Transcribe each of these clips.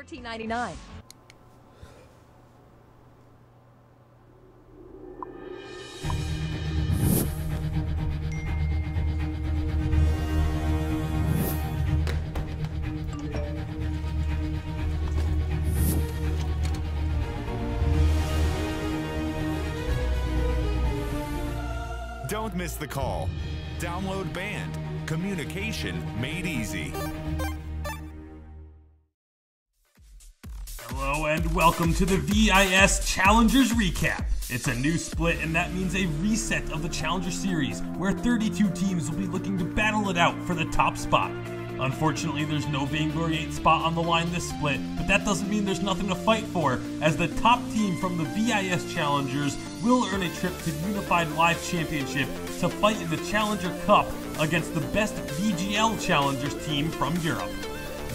$14.99. Don't miss the call. Download Band. Communication made easy. Hello and welcome to the VIS Challengers Recap. It's a new split, and that means a reset of the Challenger Series, where 32 teams will be looking to battle it out for the top spot. Unfortunately, there's no Vainglory8 spot on the line this split, but that doesn't mean there's nothing to fight for, as the top team from the VIS Challengers will earn a trip to Unified Live Championship to fight in the Challenger Cup against the best VGL Challengers team from Europe.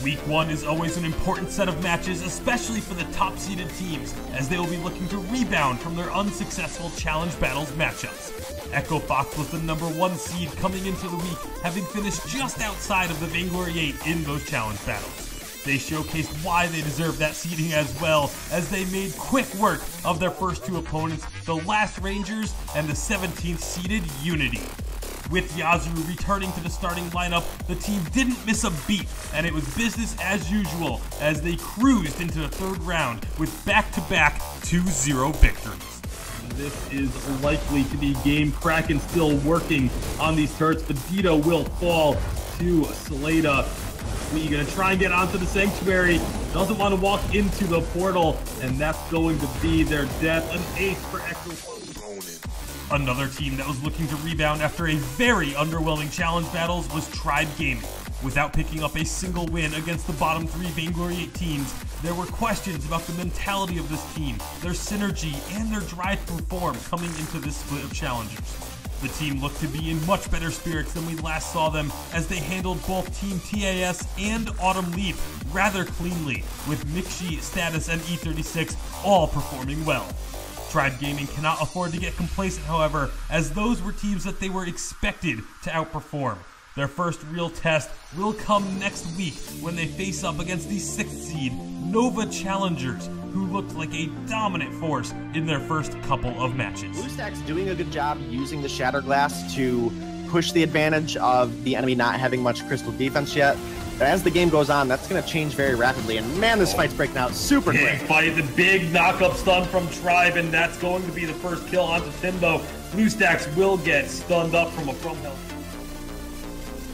Week 1 is always an important set of matches, especially for the top-seeded teams, as they will be looking to rebound from their unsuccessful Challenge Battles matchups. Echo Fox was the #1 seed coming into the week, having finished just outside of the Vainglory8 in those Challenge Battles. They showcased why they deserve that seeding as well, as they made quick work of their first two opponents, the Last Rangers and the 17th seeded Unity. With Yazoo returning to the starting lineup, the team didn't miss a beat, and it was business as usual as they cruised into the third round with back-to-back 2-0 victories. This is likely to be game Kraken still working on these turrets. Vegeta will fall to Salada. We're going to try and get onto the Sanctuary. Doesn't want to walk into the portal, and that's going to be their death. An ace for Echo. Another team that was looking to rebound after a very underwhelming Challenge Battles was Tribe Gaming. Without picking up a single win against the bottom 3 Vainglory8 teams, there were questions about the mentality of this team, their synergy, and their drive to perform coming into this split of challengers. The team looked to be in much better spirits than we last saw them, as they handled both Team TAS and Autumn Leap rather cleanly, with Mixi, Status, and E36 all performing well. Tribe Gaming cannot afford to get complacent, however, as those were teams that they were expected to outperform. Their first real test will come next week when they face up against the 6th seed Nova Challengers, who looked like a dominant force in their first couple of matches. BlueStack's doing a good job using the Shatter Glass to push the advantage of the enemy not having much crystal defense yet. But as the game goes on, that's going to change very rapidly. And man, this fight's breaking out super quick. Big fight, the big knock-up stun from Tribe, and that's going to be the first kill onto Timbo. BlueStacks will get stunned up from a from hell.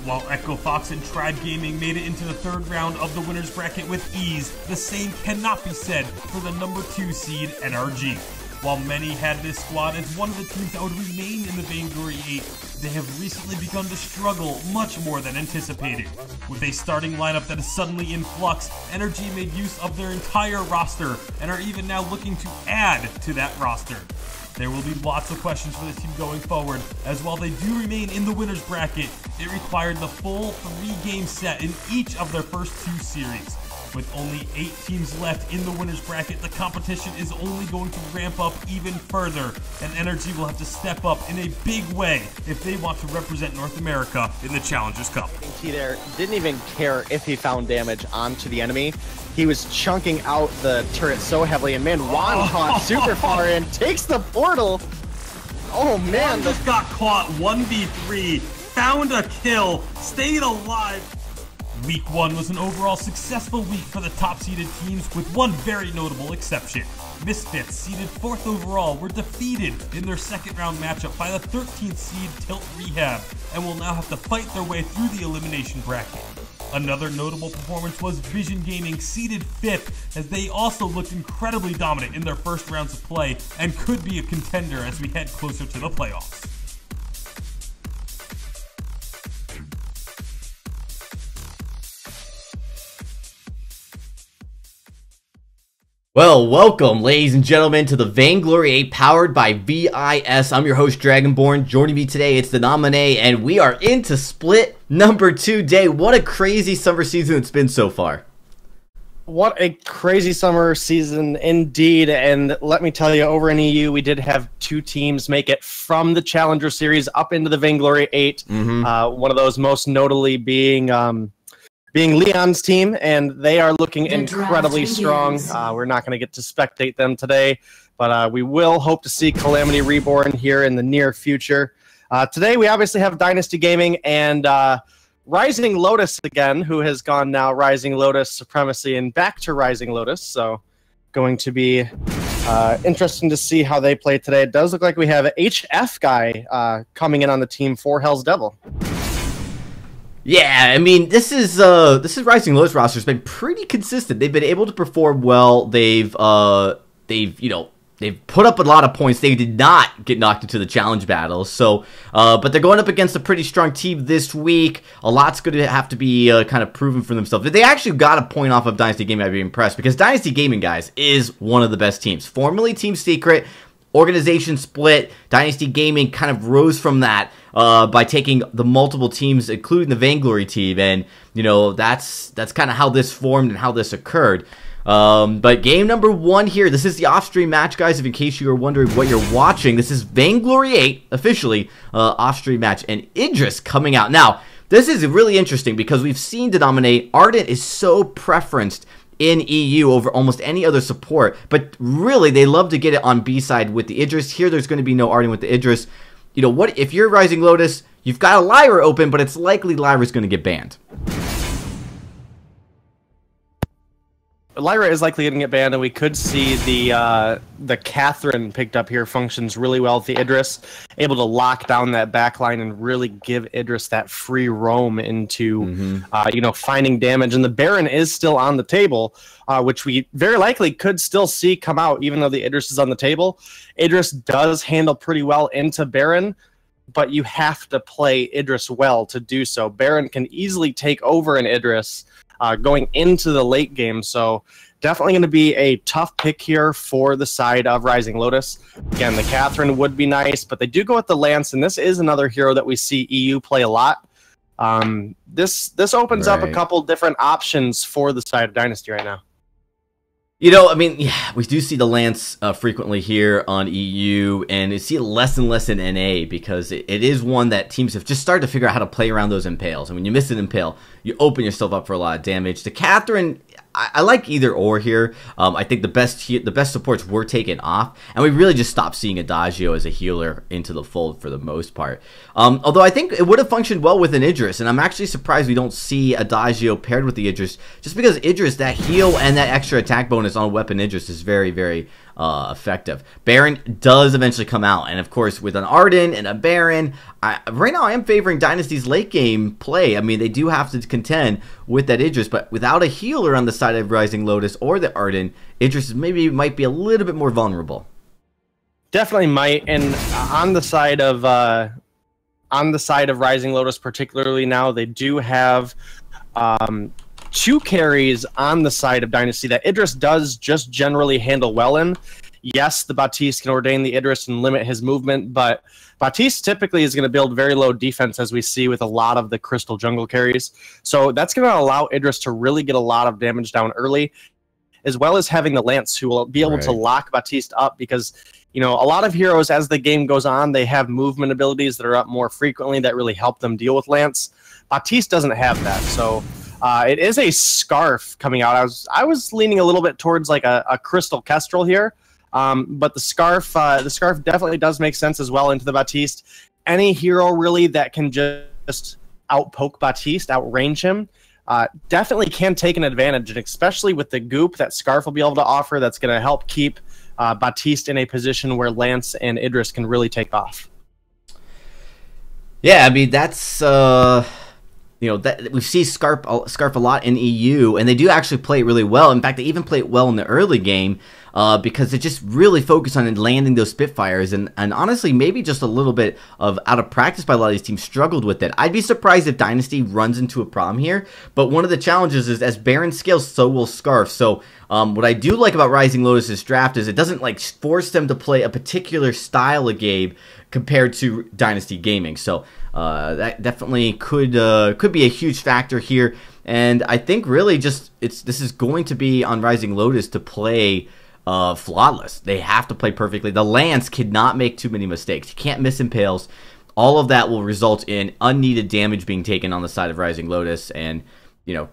While Echo Fox and Tribe Gaming made it into the third round of the winner's bracket with ease, the same cannot be said for the #2 seed NRG. While many had this squad as one of the teams that would remain in the Vainglory8, they have recently begun to struggle much more than anticipated. With a starting lineup that is suddenly in flux, NRG made use of their entire roster and are even now looking to add to that roster. There will be lots of questions for this team going forward, as while they do remain in the winner's bracket, it required the full 3-game set in each of their first 2 series. With only 8 teams left in the winner's bracket, the competition is only going to ramp up even further, and NRG will have to step up in a big way if they want to represent North America in the Challengers Cup. He there didn't even care if he found damage onto the enemy. He was chunking out the turret so heavily, and man, Juan caught super far in, takes the portal. Oh man, Juan just got caught 1v3, found a kill, stayed alive. Week 1 was an overall successful week for the top-seeded teams, with one very notable exception. Misfits, seeded 4th overall, were defeated in their second-round matchup by the 13th seed Tilt Rehab, and will now have to fight their way through the elimination bracket. Another notable performance was Vision Gaming, seeded 5th, as they also looked incredibly dominant in their first rounds of play, and could be a contender as we head closer to the playoffs. Well, welcome, ladies and gentlemen, to the Vainglory8 powered by VIS. I'm your host, Dragonborn. Joining me today, it's the nominee, and we are into split #2 day. What a crazy summer season it's been so far. What a crazy summer season indeed. And let me tell you, over in EU, we did have 2 teams make it from the Challenger Series up into the Vainglory8. One of those most notably being being Leon's team, and they are looking incredibly strong. We're not going to get to spectate them today, but we will hope to see Calamity Reborn here in the near future. Today, we obviously have Dynasty Gaming and Rising Lotus again, who has gone now Rising Lotus Supremacy and back to Rising Lotus. So going to be interesting to see how they play today. It does look like we have an HF guy coming in on the team for Hell's Devil. Yeah, I mean, this is Rising Lotus roster's been pretty consistent. They've been able to perform well. They've put up a lot of points. They did not get knocked into the challenge battles. So, but they're going up against a pretty strong team this week. A lot's going to have to be kind of proven for themselves. They actually got a point off of Dynasty Gaming. I'd be impressed because Dynasty Gaming, guys, is one of the best teams. Formerly Team Secret, organization split. Dynasty Gaming kind of rose from that by taking the multiple teams, including the Vainglory team, and that's kind of how this formed and how this occurred. But game number 1 here, this is the off-stream match, guys, if in case you are wondering what you're watching. This is Vainglory8, officially, off-stream match, and Idris coming out. Now, this is really interesting because we've seen Denominate. Ardent is so preferenced in EU over almost any other support, but really, they love to get it on B-side with the Idris. Here, there's going to be no Ardent with the Idris. What if you're Rising Lotus, you've got a Lyra open, but it's likely Lyra's going to get banned. Lyra is likely going to get banned, and we could see the Catherine picked up here functions really well with the Idris, able to lock down that backline and really give Idris that free roam into, finding damage. And the Baron is still on the table, which we very likely could still see come out, even though the Idris is on the table. Idris does handle pretty well into Baron, but you have to play Idris well to do so. Baron can easily take over an Idris going into the late game, so definitely going to be a tough pick here for the side of Rising Lotus. Again, the Catherine would be nice, but they do go with the Lance, and this is another hero that we see EU play a lot. This opens up a couple different options for the side of Dynasty right now. I mean, yeah, we do see the Lance frequently here on EU, and you see it less and less in NA because it is one that teams have just started to figure out how to play around those impales. And when you miss an impale, you open yourself up for a lot of damage. The Catherine, I like either or here. I think the best supports were taken off, and we really just stopped seeing Adagio as a healer into the fold for the most part. Although I think it would have functioned well with an Idris, and I'm actually surprised we don't see Adagio paired with the Idris, just because Idris, that heal and that extra attack bonus on weapon Idris is very, very effective. Baron does eventually come out, and of course with an Arden and a Baron, right now I am favoring Dynasty's late game play. I mean, they do have to contend with that Idris, but without a healer on the side of Rising Lotus or the Arden, Idris might be a little bit more vulnerable. Definitely might, and on the side of Rising Lotus particularly now, they do have 2 carries on the side of Dynasty that Idris does just generally handle well in. Yes, the Baptiste can ordain the Idris and limit his movement, but Baptiste typically is going to build very low defense, as we see with a lot of the Crystal Jungle carries. So that's going to allow Idris to really get a lot of damage down early, as well as having the Lance, who will be able to lock Baptiste up, because a lot of heroes, as the game goes on, they have movement abilities that are up more frequently that really help them deal with Lance. Baptiste doesn't have that, so it is a Scarf coming out. I was leaning a little bit towards like a Crystal Kestrel here, but the Scarf definitely does make sense as well into the Baptiste. Any hero really that can just outpoke Baptiste, outrange him, definitely can take an advantage, and especially with the goop that Scarf will be able to offer, that's going to help keep Baptiste in a position where Lance and Idris can really take off. Yeah, I mean, that's that we see Scarf a lot in EU, and they do actually play it really well. In fact, they even play it well in the early game because they just really focus on landing those Spitfires, and honestly, maybe just a little bit of out of practice by a lot of these teams struggled with it. I'd be surprised if Dynasty runs into a problem here, but one of the challenges is as Baron scales, so will Scarf. So what I do like about Rising Lotus's draft is it doesn't force them to play a particular style of game compared to Dynasty Gaming. So that definitely could be a huge factor here, and I think really just this is going to be on Rising Lotus to play flawless. They have to play perfectly. The Lance cannot make too many mistakes. You can't miss impales. All of that will result in unneeded damage being taken on the side of Rising Lotus, and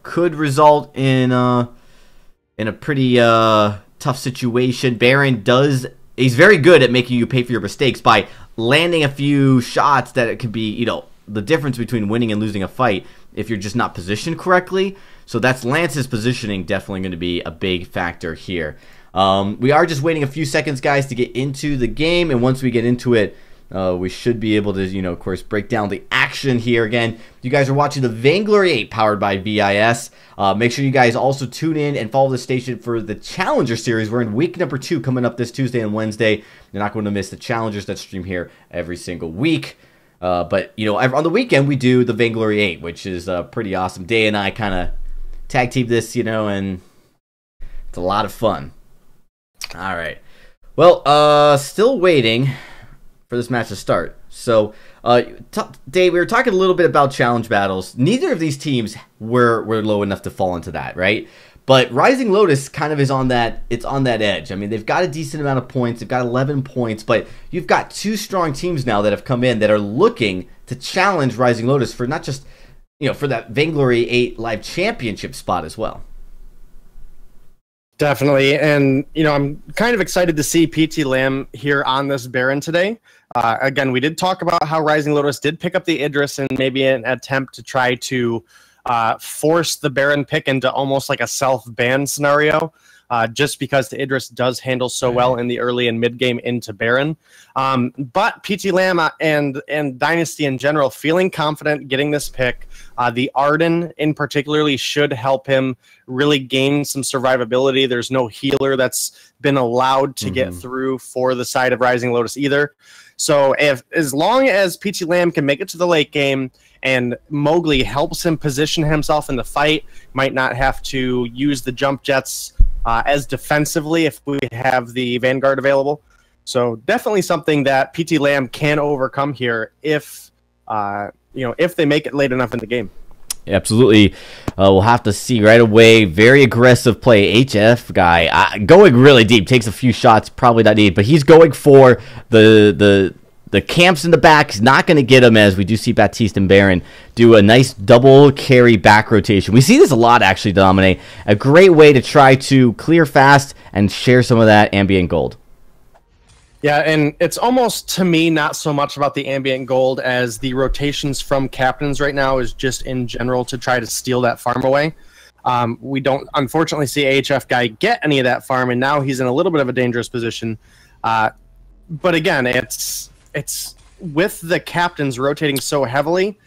could result in a pretty tough situation. Baron he's very good at making you pay for your mistakes by landing a few shots that it could be, the difference between winning and losing a fight if you're just not positioned correctly. So that's Lance's positioning definitely going to be a big factor here. We are just waiting a few seconds, guys, to get into the game, and once we get into it, we should be able to, of course, break down the action here. Again, you guys are watching the Vainglory8 powered by VIS. Make sure you guys also tune in and follow the station for the Challenger Series. We're in week number 2 coming up this Tuesday and Wednesday. You're not going to miss the Challengers that stream here every single week. But, on the weekend, we do the Vainglory8, which is pretty awesome. Day and I kind of tag team this, and it's a lot of fun. All right. Well, still waiting for this match to start. So, Dave, we were talking a little bit about challenge battles. Neither of these teams were low enough to fall into that, right? But Rising Lotus kind of is on that. It's on that edge. I mean, they've got a decent amount of points. They've got 11 points, but you've got 2 strong teams now that have come in that are looking to challenge Rising Lotus for not just, for that Vainglory8 Live Championship spot as well. Definitely, and I'm kind of excited to see PT Lamb here on this Baron today. Again, we did talk about how Rising Lotus did pick up the Idris and maybe an attempt to try to force the Baron pick into almost like a self-ban scenario, just because the Idris does handle so well in the early and mid-game into Baron. But PT Lamb and Dynasty in general feeling confident getting this pick. The Arden in particularly should help him really gain some survivability. There's no healer that's been allowed to get through for the side of Rising Lotus either. So as long as PT Lamb can make it to the late game and Mowgli helps him position himself in the fight, might not have to use the jump jets as defensively if we have the Vanguard available. So definitely something that PT Lamb can overcome here if if they make it late enough in the game. Absolutely. We'll have to see right away. Very aggressive play. HF guy going really deep. Takes a few shots. Probably not needed, but he's going for the camps in the back. He's not going to get him, as we do see Baptiste and Baron do a nice double carry back rotation. We see this a lot, actually, Domine. A great way to try to clear fast and share some of that ambient gold. Yeah, and it's almost, to me, not so much about the ambient gold as the rotations from captains right now is just in general to try to steal that farm away. We don't, unfortunately, see HF guy get any of that farm, and now he's in a little bit of a dangerous position. But again, it's with the captains rotating so heavily,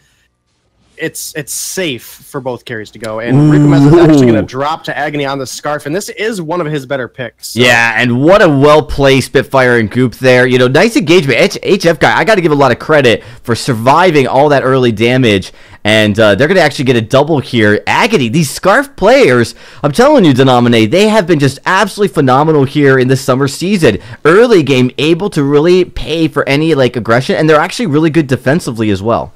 it's safe for both carries to go. And Rikomez is actually going to drop to Agony on the Scarf, and this is one of his better picks. So. Yeah, and what a well-played Spitfire and Goop there. Nice engagement. HF guy, I got to give a lot of credit for surviving all that early damage, and they're going to actually get a double here. Agony, these Scarf players, I'm telling you, Denominate, they have been just absolutely phenomenal here in this summer season. Early game, able to really pay for any aggression, and they're actually really good defensively as well.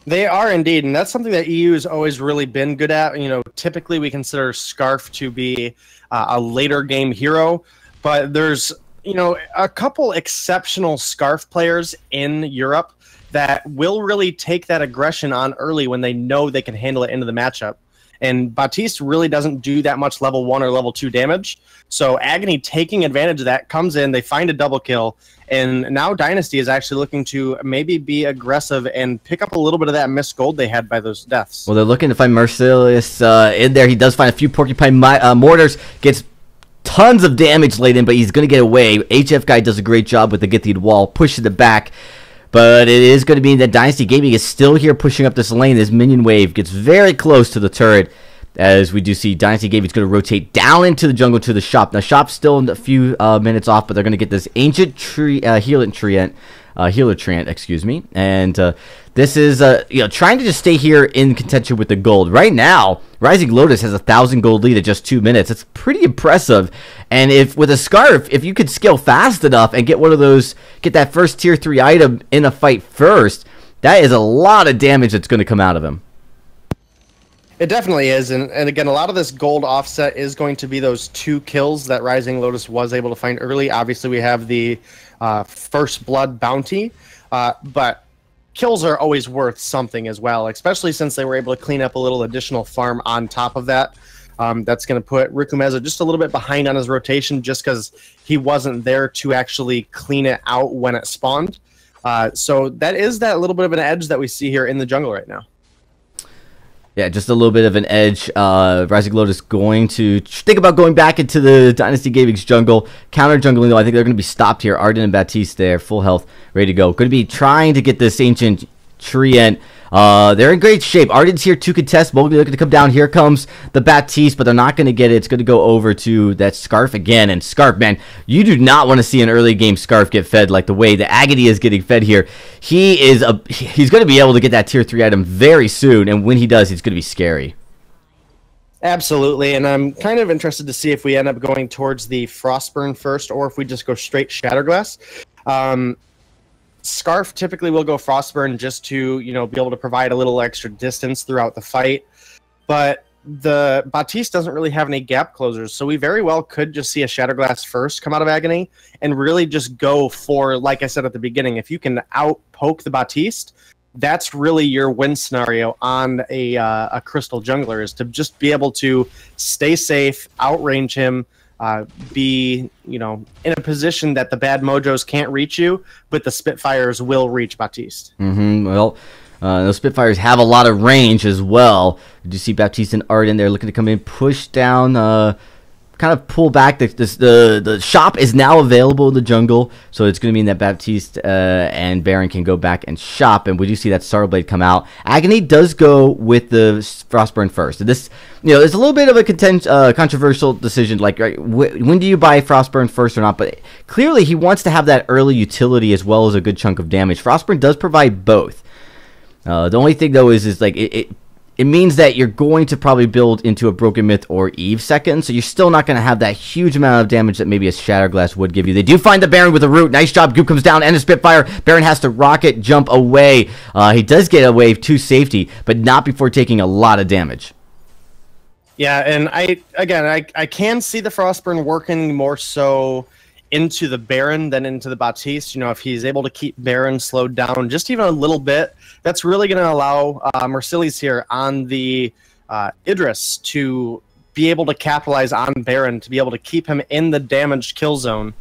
They are indeed, and that's something that EU has always really been good at. Typically we consider Scarf to be a later game hero, but there's, a couple exceptional Scarf players in Europe that will really take that aggression on early when they know they can handle it into the matchup. And Baptiste really doesn't do that much level 1 or level 2 damage. So Agony taking advantage of that, comes in, they find a double kill, and now Dynasty is actually looking to maybe be aggressive and pick up a little bit of that missed gold they had by those deaths. Well, they're looking to find Merciless in there. He does find a few Porcupine Mortars, gets tons of damage laid in, but he's going to get away. HF guy does a great job with the get the wall, pushing it back. But it is going to mean that Dynasty Gaming is still here pushing up this lane. This minion wave gets very close to the turret, as we do see Dynasty Gaming is going to rotate down into the jungle to the shop. Now, shop's still a few minutes off, but they're going to get this ancient healer treant, excuse me. And this is trying to just stay here in contention with the gold. Right now, Rising Lotus has 1,000 gold lead at just 2 minutes. It's pretty impressive. And if with a Scarf, if you could scale fast enough and get one of those, get that first tier 3 item in a fight first, that is a lot of damage that's going to come out of him. It definitely is, and again, a lot of this gold offset is going to be those 2 kills that Rising Lotus was able to find early. Obviously, we have the First Blood bounty, but kills are always worth something as well, especially since they were able to clean up a little additional farm on top of that. That's going to put Ricumeza just a little bit behind on his rotation just because he wasn't there to actually clean it out when it spawned. So that is that little bit of an edge that we see here in the jungle right now. Yeah, just a little bit of an edge. Rising Lotus going to think about going back into the Dynasty Gaming's jungle. Counter jungling, though, I think they're going to be stopped here. Arden and Baptiste there, full health, ready to go. Going to be trying to get this Ancient Treant. They're in great shape. Arden's here to contest. Mowgli looking to come down. Here comes the Baptiste, but they're not going to get it. It's going to go over to that Scarf again. And Scarf, man, you do not want to see an early game Scarf get fed like the way the Agony is getting fed here. He's going to be able to get that tier 3 item very soon, and when he does, it's going to be scary. Absolutely, and I'm kind of interested to see if we end up going towards the Frostburn first, or if we just go straight Shatterglass. Scarf typically will go Frostburn just to, be able to provide a little extra distance throughout the fight. But the Baptiste doesn't really have any gap closers, so we very well could just see a Shatterglass first come out of Agony and really just go for, like I said at the beginning, if you can out-poke the Baptiste, that's really your win scenario on a Crystal Jungler, is to just be able to stay safe, outrange him, be in a position that the bad mojos can't reach you, but the Spitfires will reach Baptiste. Well, those Spitfires have a lot of range as well. You see Baptiste and Arden there looking to come in, push down, kind of pull back. The shop is now available in the jungle, so it's going to mean that Baptiste and Baron can go back and shop, and we do see that Startle Blade come out. Agony does go with the Frostburn first. And this, there's a little bit of a controversial decision, like, right, when do you buy Frostburn first or not? But clearly he wants to have that early utility as well as a good chunk of damage. Frostburn does provide both. The only thing, though, is like it means that you're going to probably build into a Broken Myth or Eve second, so you're still not going to have that huge amount of damage that maybe a Shatterglass would give you. They do find the Baron with a root. Nice job. Goop comes down and a Spitfire. Baron has to rocket jump away. He does get away to safety, but not before taking a lot of damage. Yeah, and I can see the Frostburn working more so into the Baron than into the Baptiste. If he's able to keep Baron slowed down just even a little bit, that's really going to allow Mercilli's here on the Idris to be able to capitalize on Baron, to be able to keep him in the damaged kill zone.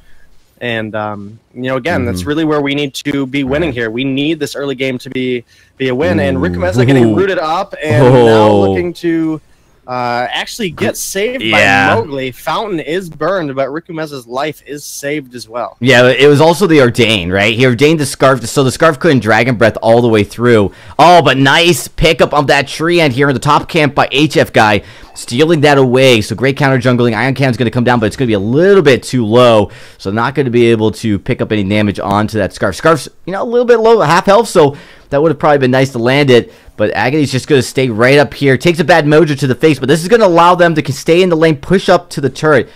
And, again, that's really where we need to be winning here. We need this early game to be a win. And Ricumeza getting rooted up and now looking to actually get saved by Mowgli. Fountain is burned, but Rikumeza's life is saved as well. Yeah, it was also the Ordain, right? He ordained the Scarf, so the Scarf couldn't Dragon Breath all the way through. Oh, but nice pickup of that tree end here in the top camp by HF Guy, stealing that away. So great counter jungling. Ion Cannon's going to come down, but it's going to be a little bit too low, so not going to be able to pick up any damage onto that Scarf. Scarf's, a little bit low, half health, so that would have probably been nice to land it. But Agony's just going to stay right up here. Takes a bad mojo to the face, but this is going to allow them to stay in the lane, push up to the turret.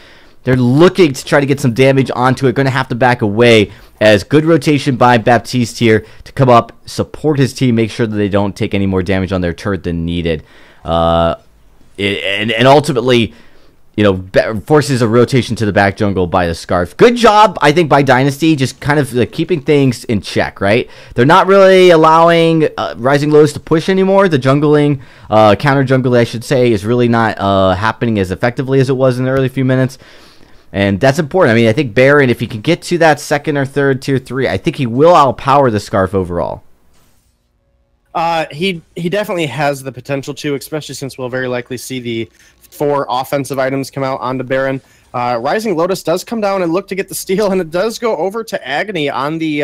They're looking to try to get some damage onto it. Going to have to back away, as good rotation by Baptiste here to come up, support his team, make sure that they don't take any more damage on their turret than needed. And ultimately, forces a rotation to the back jungle by the Scarf. Good job, I think, by Dynasty, just kind of keeping things in check, right? They're not really allowing Rising Lotus to push anymore. The jungling, counter jungling, I should say, is really not happening as effectively as it was in the early few minutes. And that's important. I mean, I think Baron, if he can get to that second or third tier 3, I think he will outpower the Scarf overall. He definitely has the potential to, especially since we'll very likely see the 4 offensive items come out onto Baron. Rising Lotus does come down and look to get the steal, and it does go over to Agony on the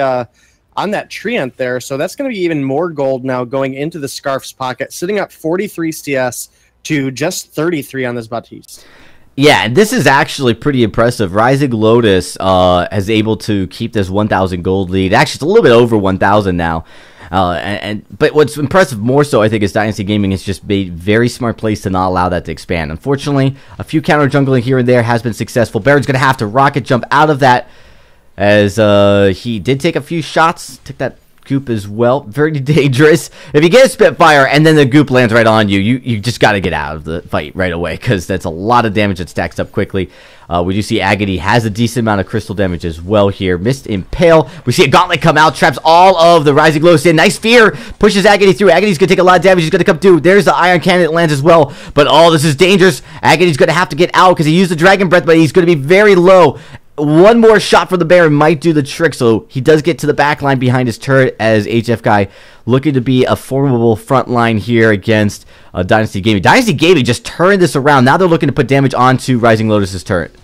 on that Treant there. So that's going to be even more gold now going into the Scarf's pocket, sitting up 43 CS to just 33 on this Baptiste. Yeah, and this is actually pretty impressive. Rising Lotus is able to keep this 1,000 gold lead. Actually, it's a little bit over 1,000 now. But what's impressive more so, I think, is Dynasty Gaming has just made very smart plays to not allow that to expand. Unfortunately, a few counter jungling here and there has been successful. Baron's going to have to rocket jump out of that, as he did take a few shots. Took that goop as well. Very dangerous. If you get a Spitfire and then the goop lands right on you, you just got to get out of the fight right away, because that's a lot of damage that stacks up quickly. We do see Agony has a decent amount of crystal damage as well here. Missed Impale. We see a Gauntlet come out, traps all of the Rising Lotus in. Nice Fear pushes Agony through. Agony's going to take a lot of damage. He's going to come through. There's the Iron Cannon that lands as well. But this is dangerous. Agony's going to have to get out because he used the Dragon Breath, but he's going to be very low. One more shot from the Baron might do the trick, so he does get to the back line behind his turret as HF Guy looking to be a formidable front line here against Dynasty Gaming. Dynasty Gaming just turned this around. Now they're looking to put damage onto Rising Lotus's turret.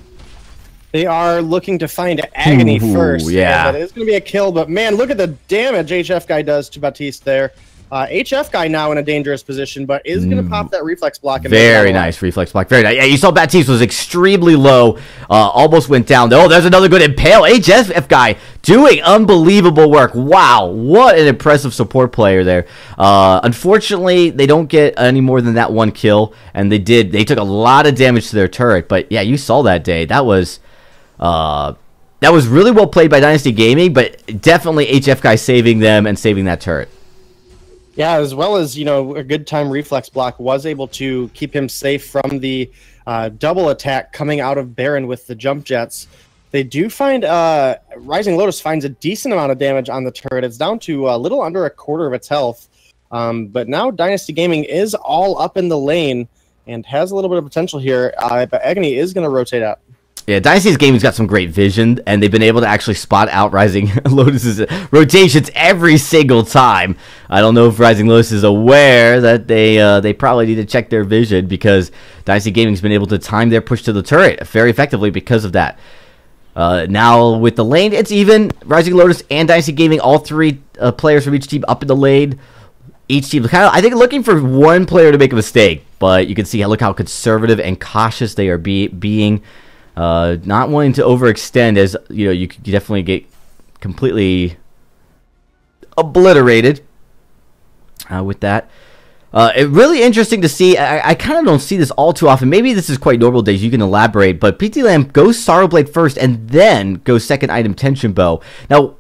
They are looking to find Agony first. Yeah. It is going to be a kill, but man, look at the damage HF Guy does to Baptiste there. HF Guy now in a dangerous position, but is going to pop that reflex block. Very nice reflex block. Very nice. Yeah, you saw Baptiste was extremely low. Almost went down. Oh, there's another good Impale. HF Guy doing unbelievable work. Wow, what an impressive support player there. Unfortunately, they don't get any more than that one kill, and they took a lot of damage to their turret. But yeah, you saw that day. That was really well played by Dynasty Gaming, but definitely HF Guy saving them and saving that turret. Yeah, as well as, a good time reflex block was able to keep him safe from the double attack coming out of Baron with the jump jets. They do find Rising Lotus finds a decent amount of damage on the turret. It's down to a little under a quarter of its health. But now Dynasty Gaming is all up in the lane and has a little bit of potential here. But Agony is going to rotate out. Yeah, Dynasty's Gaming's got some great vision, and they've been able to actually spot out Rising Lotus's rotations every single time. I don't know if Rising Lotus is aware that they probably need to check their vision, because Dynasty Gaming's been able to time their push to the turret very effectively because of that. Now with the lane, it's even. Rising Lotus and Dynasty Gaming, all three players from each team up in the lane. Each team kind of, I think, looking for one player to make a mistake, but you can see look how conservative and cautious they are being. Not wanting to overextend, as you definitely get completely obliterated with that. It's really interesting to see. I kind of don't see this all too often. Maybe this is quite normal days. You can elaborate, but PT Lamb goes Sorrowblade first and then goes second item Tension Bow. Now,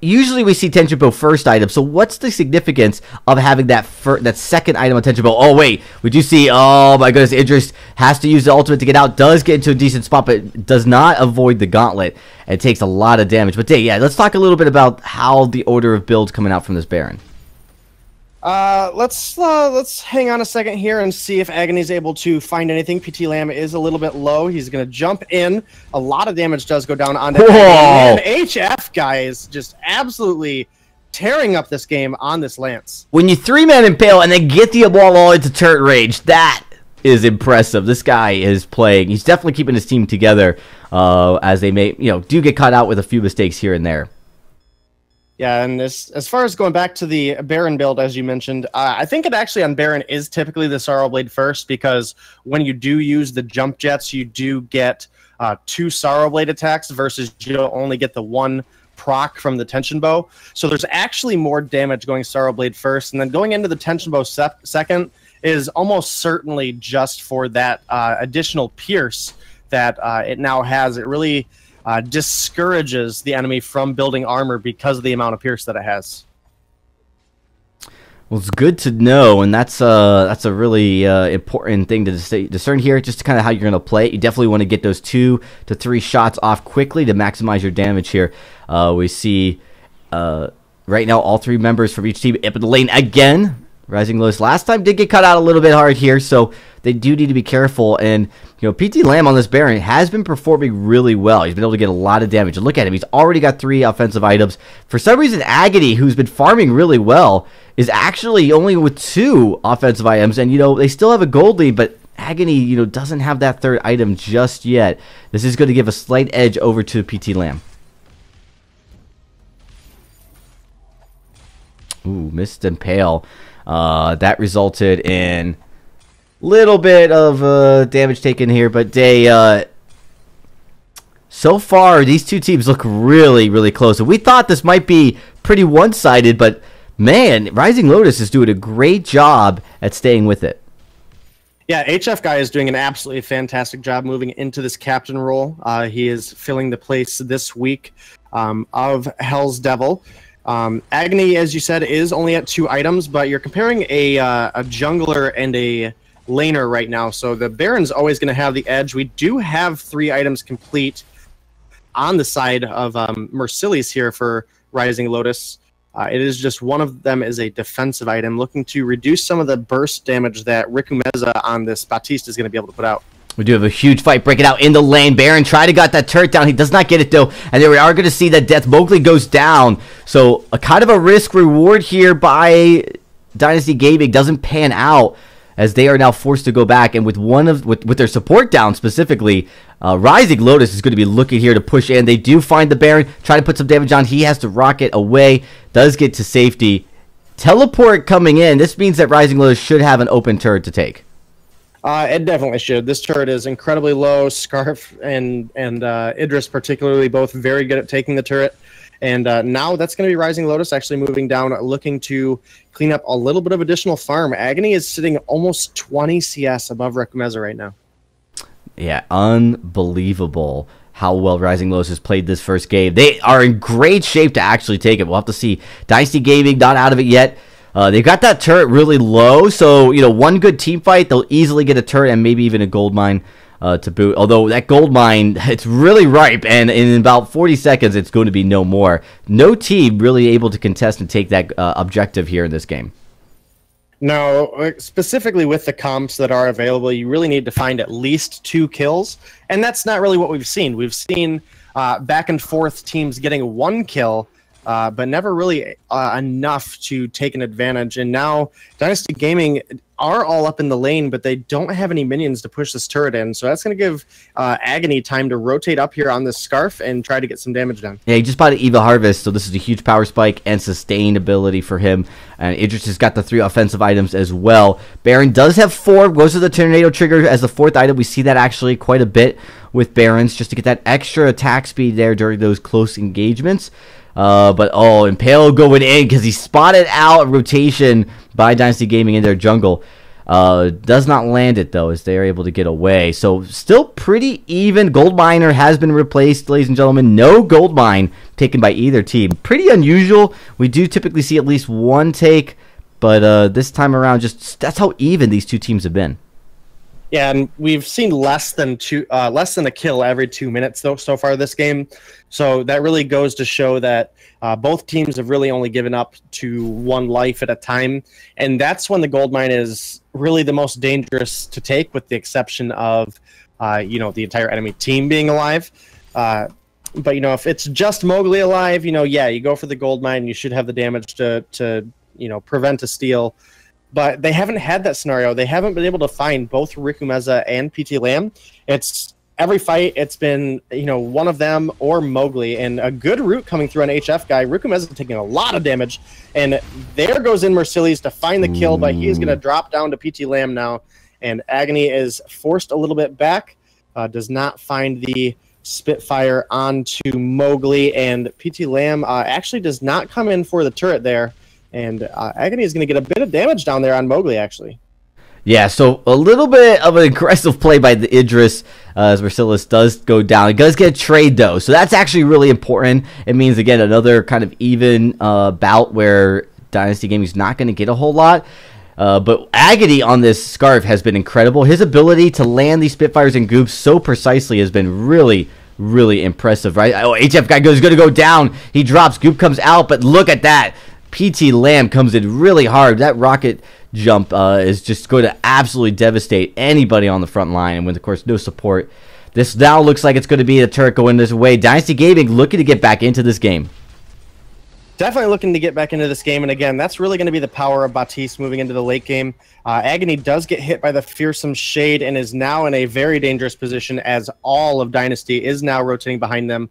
usually we see Tension Bow first item, so what's the significance of having that second item on Tension Bow? Oh wait, we do see, oh my goodness, Idris has to use the ultimate to get out, does get into a decent spot, but does not avoid the gauntlet, and takes a lot of damage. But yeah, let's talk a little bit about how the order of builds coming out from this Baron. Let's hang on a second here and see if Agony's able to find anything. PT Lamb is a little bit low. He's going to jump in. A lot of damage does go down onto Agony. And HF Guy is just absolutely tearing up this game on this Lance. When you 3-man Impale and then get the ball all into turret range, that is impressive. This guy is playing. He's definitely keeping his team together as they may, do get caught out with a few mistakes here and there. Yeah, and as far as going back to the Baron build, as you mentioned, I think it actually on Baron is typically the Sorrowblade first, because when you do use the jump jets, you do get 2 Sorrowblade attacks versus you'll only get the 1 proc from the Tension Bow. So there's actually more damage going Sorrowblade first, and then going into the Tension Bow second is almost certainly just for that additional pierce that it now has. It really discourages the enemy from building armor because of the amount of pierce that it has. Well, it's good to know, and that's a really important thing to discern here, just kind of how you're going to play it. You definitely want to get those 2 to 3 shots off quickly to maximize your damage here. We see right now all 3 members from each team up in the lane again. Rising Lotus last time did get cut out a little bit hard here, so they do need to be careful. And PT Lamb on this Baron has been performing really well. He's been able to get a lot of damage. And look at him; he's already got 3 offensive items. For some reason, Agony, who's been farming really well, is actually only with 2 offensive items. And they still have a gold lead, but Agony, doesn't have that 3rd item just yet. This is going to give a slight edge over to PT Lamb. Ooh, missed Impale. That resulted in a little bit of damage taken here, but so far these 2 teams look really, really close. And we thought this might be pretty one-sided, but man, Rising Lotus is doing a great job at staying with it. Yeah, HF Guy is doing an absolutely fantastic job moving into this captain role. He is filling the place this week of Hell's Devil. Agony, as you said, is only at 2 items, but you're comparing a jungler and a laner right now, so the Baron's always going to have the edge. We do have 3 items complete on the side of Mercilli's here for Rising Lotus. It is just one of them is a defensive item, looking to reduce some of the burst damage that Rikumeza on this Baptiste is going to be able to put out. We do have a huge fight breaking out in the lane. Baron tried to got that turret down. He does not get it, though. And there we are going to see that Death Mowgli goes down. So a kind of a risk-reward here by Dynasty Gaming doesn't pan out, as they are now forced to go back. And with with their support down specifically, Rising Lotus is going to be looking here to push in. They do find the Baron, try to put some damage on. He has to rocket away, does get to safety. Teleport coming in. This means that Rising Lotus should have an open turret to take. It definitely should. This turret is incredibly low. Scarf and Idris particularly both very good at taking the turret. And now that's going to be Rising Lotus actually moving down, looking to clean up a little bit of additional farm. Agony is sitting almost 20 CS above Rikumeza right now. Yeah, unbelievable how well Rising Lotus has played this first game. They are in great shape to actually take it. We'll have to see. Dynasty Gaming not out of it yet. They got that turret really low, so one good team fight, they'll easily get a turret and maybe even a gold mine to boot. Although that gold mine, it's really ripe, and in about 40 seconds, it's going to be no more. No team really able to contest and take that objective here in this game. No, specifically with the comps that are available, you really need to find at least 2 kills, and that's not really what we've seen. We've seen back and forth teams getting 1 kill, but never really enough to take an advantage. And now Dynasty Gaming are all up in the lane, but they don't have any minions to push this turret in. So that's going to give Agony time to rotate up here on this Scarf and try to get some damage done. Yeah, he just bought an Eva Harvest, so this is a huge power spike and sustainability for him. And Idris has got the 3 offensive items as well. Baron does have 4, goes to the Tornado Trigger as the 4th item. We see that actually quite a bit with Barons, just to get that extra attack speed there during those close engagements. But Impale going in because he spotted out a rotation by Dynasty Gaming in their jungle. Does not land it though, as they are able to get away. So still pretty even. Gold Miner has been replaced, ladies and gentlemen. No gold mine taken by either team. Pretty unusual. We do typically see at least 1 take, but this time around, that's how even these 2 teams have been. Yeah, and we've seen less than a kill every 2 minutes though so far this game. So that really goes to show that both teams have really only given up to 1 life at a time, and that's when the gold mine is really the most dangerous to take, with the exception of the entire enemy team being alive. But if it's just Mowgli alive, yeah, you go for the gold mine. You should have the damage to prevent a steal. But they haven't had that scenario. They haven't been able to find both Rikumeza and PT Lamb. It's every fight, it's been one of them or Mowgli, and a good root coming through on HF guy. Rikumeza taking a lot of damage, and there goes in Mercilli's to find the kill, but he is going to drop down to PT Lamb now, and Agony is forced a little bit back. Does not find the Spitfire onto Mowgli, and PT Lamb actually does not come in for the turret there. And Agony is going to get a bit of damage down there on Mowgli, actually. Yeah, so a little bit of an aggressive play by the Idris as Mercillis does go down. He does get a trade, though, so that's actually really important. It means, again, another kind of even bout where Dynasty Gaming is not going to get a whole lot. But Agony on this Scarf has been incredible. His ability to land these Spitfires and Goops so precisely has been really, really impressive, right? Oh, HF guy is going to go down. He drops. Goop comes out, but look at that. PT Lamb comes in really hard. That rocket jump is just going to absolutely devastate anybody on the front line. And with, of course, no support, this now looks like it's going to be the turret going this way. Dynasty Gaming looking to get back into this game. Definitely looking to get back into this game. And again, that's really going to be the power of Baptiste moving into the late game. Agony does get hit by the Fearsome Shade and is now in a very dangerous position, as all of Dynasty is now rotating behind them.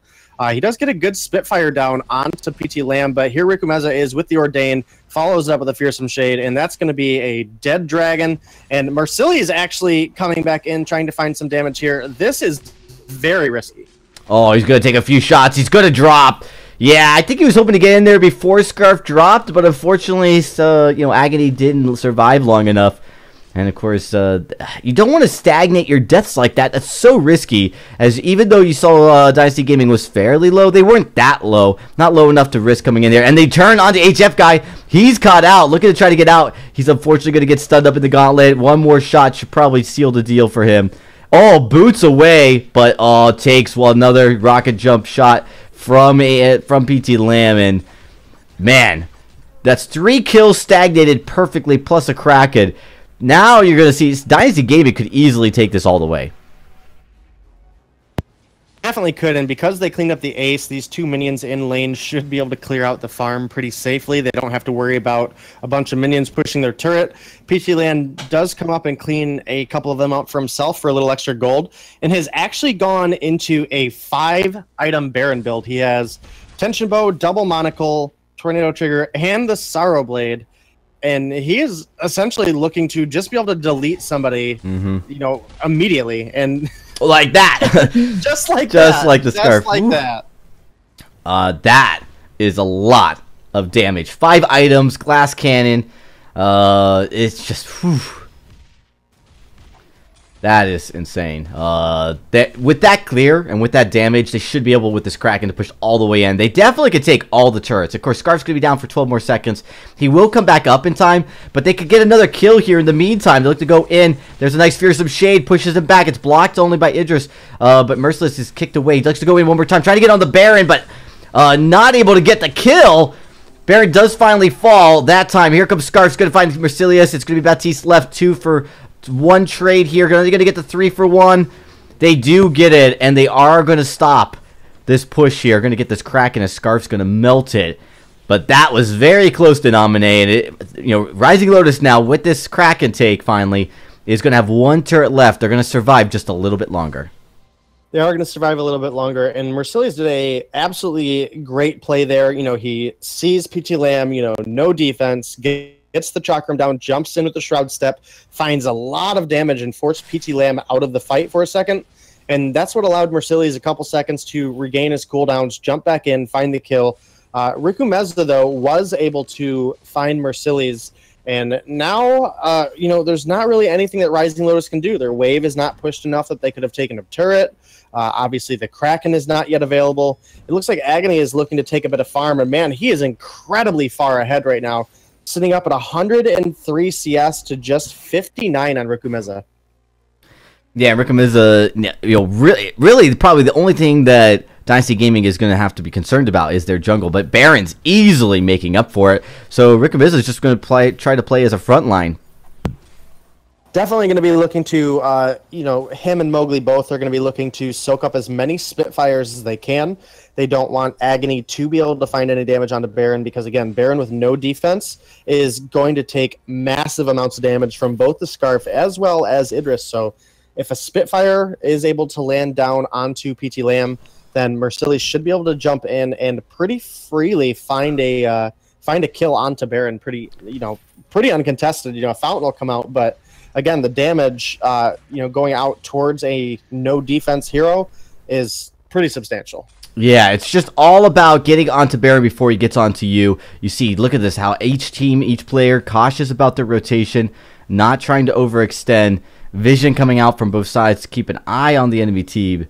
He does get a good Spitfire down onto PT Lamb, but here Rikumeza is with the Ordain, follows up with a Fearsome Shade, and that's going to be a dead dragon. And Mercilli is actually coming back in, trying to find some damage here. This is very risky. Oh, he's going to take a few shots. He's going to drop. Yeah, I think he was hoping to get in there before Scarf dropped, but unfortunately, Agony didn't survive long enough. And of course, you don't want to stagnate your deaths like that. That's so risky. As even though you saw Dynasty Gaming was fairly low, they weren't that low. Not low enough to risk coming in there. And they turn on the HF guy. He's caught out. Looking to try to get out. He's unfortunately going to get stunned up in the gauntlet. One more shot should probably seal the deal for him. Oh, boots away. But takes another rocket jump shot from PT Lamb. And man, that's 3 kills stagnated perfectly plus a Kraken. Now you're going to see Dynasty Gaming could easily take this all the way. Definitely could, and because they cleaned up the ace, these 2 minions in lane should be able to clear out the farm pretty safely. They don't have to worry about a bunch of minions pushing their turret. PT Land does come up and clean a couple of them out for himself for a little extra gold, and has actually gone into a 5-item Baron build. He has Tension Bow, Double Monocle, Tornado Trigger, and the Sorrow Blade. And he is essentially looking to just be able to delete somebody, you know, immediately, and like that, just like the scarf, just like that. That is a lot of damage. 5 items, glass cannon. It's just, whew. That is insane. With that clear and with that damage, they should be able, with this Kraken, to push all the way in. They definitely could take all the turrets. Of course, Scarf's going to be down for 12 more seconds. He will come back up in time, but they could get another kill here in the meantime. They look to go in. There's a nice fearsome shade, pushes him back. It's blocked only by Idris, but Merciless is kicked away. He likes to go in one more time, trying to get on the Baron, but not able to get the kill. Baron does finally fall that time. Here comes Scarf's going to find Merciless. It's going to be Baptiste left, 2 for 1 trade here. They're going to get the 3 for 1. They do get it, and they are going to stop this push here. Going to get this Kraken as Scarf's going to melt it. But that was very close to nominate. You know, Rising Lotus now with this Kraken take finally is going to have 1 turret left. They're going to survive just a little bit longer. They are going to survive a little bit longer, and Merciless did a absolutely great play there. You know, he sees PT Lamb, you know, no defense, gets the chakram down, jumps in with the Shroud Step, finds a lot of damage, and forced PT Lamb out of the fight for a second. And that's what allowed Merciless a couple seconds to regain his cooldowns, jump back in, find the kill. Riku Mezda, though, was able to find Merciless. And now, you know, there's not really anything that Rising Lotus can do. Their wave is not pushed enough that they could have taken a turret. Obviously, the Kraken is not yet available. It looks like Agony is looking to take a bit of farm. And, man, he is incredibly far ahead right now, sitting up at 103 CS to just 59 on Riku Mezda. Yeah, Riku Mezda, you know, really, probably the only thing that Dynasty Gaming is going to have to be concerned about is their jungle, but Baron's easily making up for it. So Riku Mezda is just going to try to play as a front line. Definitely going to be looking to, you know, him and Mowgli both are going to be looking to soak up as many Spitfires as they can. They don't want Agony to be able to find any damage onto Baron because, again, Baron with no defense is going to take massive amounts of damage from both the Scarf as well as Idris. So if a Spitfire is able to land down onto PT Lamb, then Merciless should be able to jump in and pretty freely find a kill onto Baron. Pretty uncontested. You know, a fountain will come out, but again, the damage, you know, going out towards a no defense hero is pretty substantial. Yeah, it's just all about getting onto Baron before he gets onto you. You see, look at this, how each team, each player, cautious about their rotation, not trying to overextend. Vision coming out from both sides to keep an eye on the enemy team.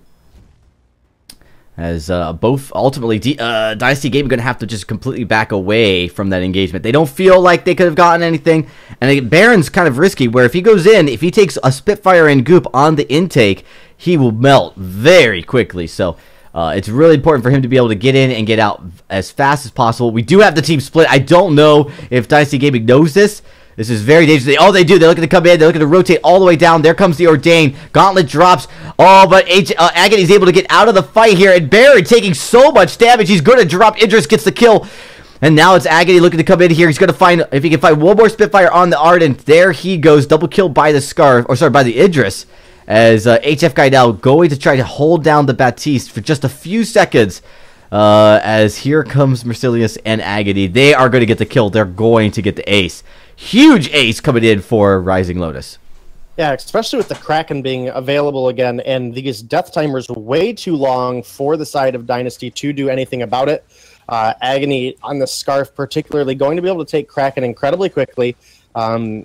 As both ultimately, Dynasty Gaming going to have to just completely back away from that engagement. They don't feel like they could have gotten anything. And Baron's kind of risky, where if he goes in, if he takes a Spitfire and Goop on the intake, he will melt very quickly. So it's really important for him to be able to get in and get out as fast as possible. We do have the team split. I don't know if Dynasty Gaming knows this. This is very dangerous. Oh, they do. They're looking to come in. They're looking to rotate all the way down. There comes the Ordain. Gauntlet drops. Oh, but Agony's able to get out of the fight here. And Baron taking so much damage. He's going to drop. Idris gets the kill. And now it's Agony looking to come in here. He's going to find, if he can find one more Spitfire on the Ardent. There he goes. Double kill by the Scarf. Or sorry, by the Idris. As HF guy now going to try to hold down the Baptiste for just a few seconds. As here comes Merciless and Agony. They are going to get the kill. They're going to get the ace. Huge ace coming in for Rising Lotus. Yeah, especially with the Kraken being available again, and these death timers way too long for the side of Dynasty to do anything about it. Agony on the Scarf particularly going to be able to take Kraken incredibly quickly.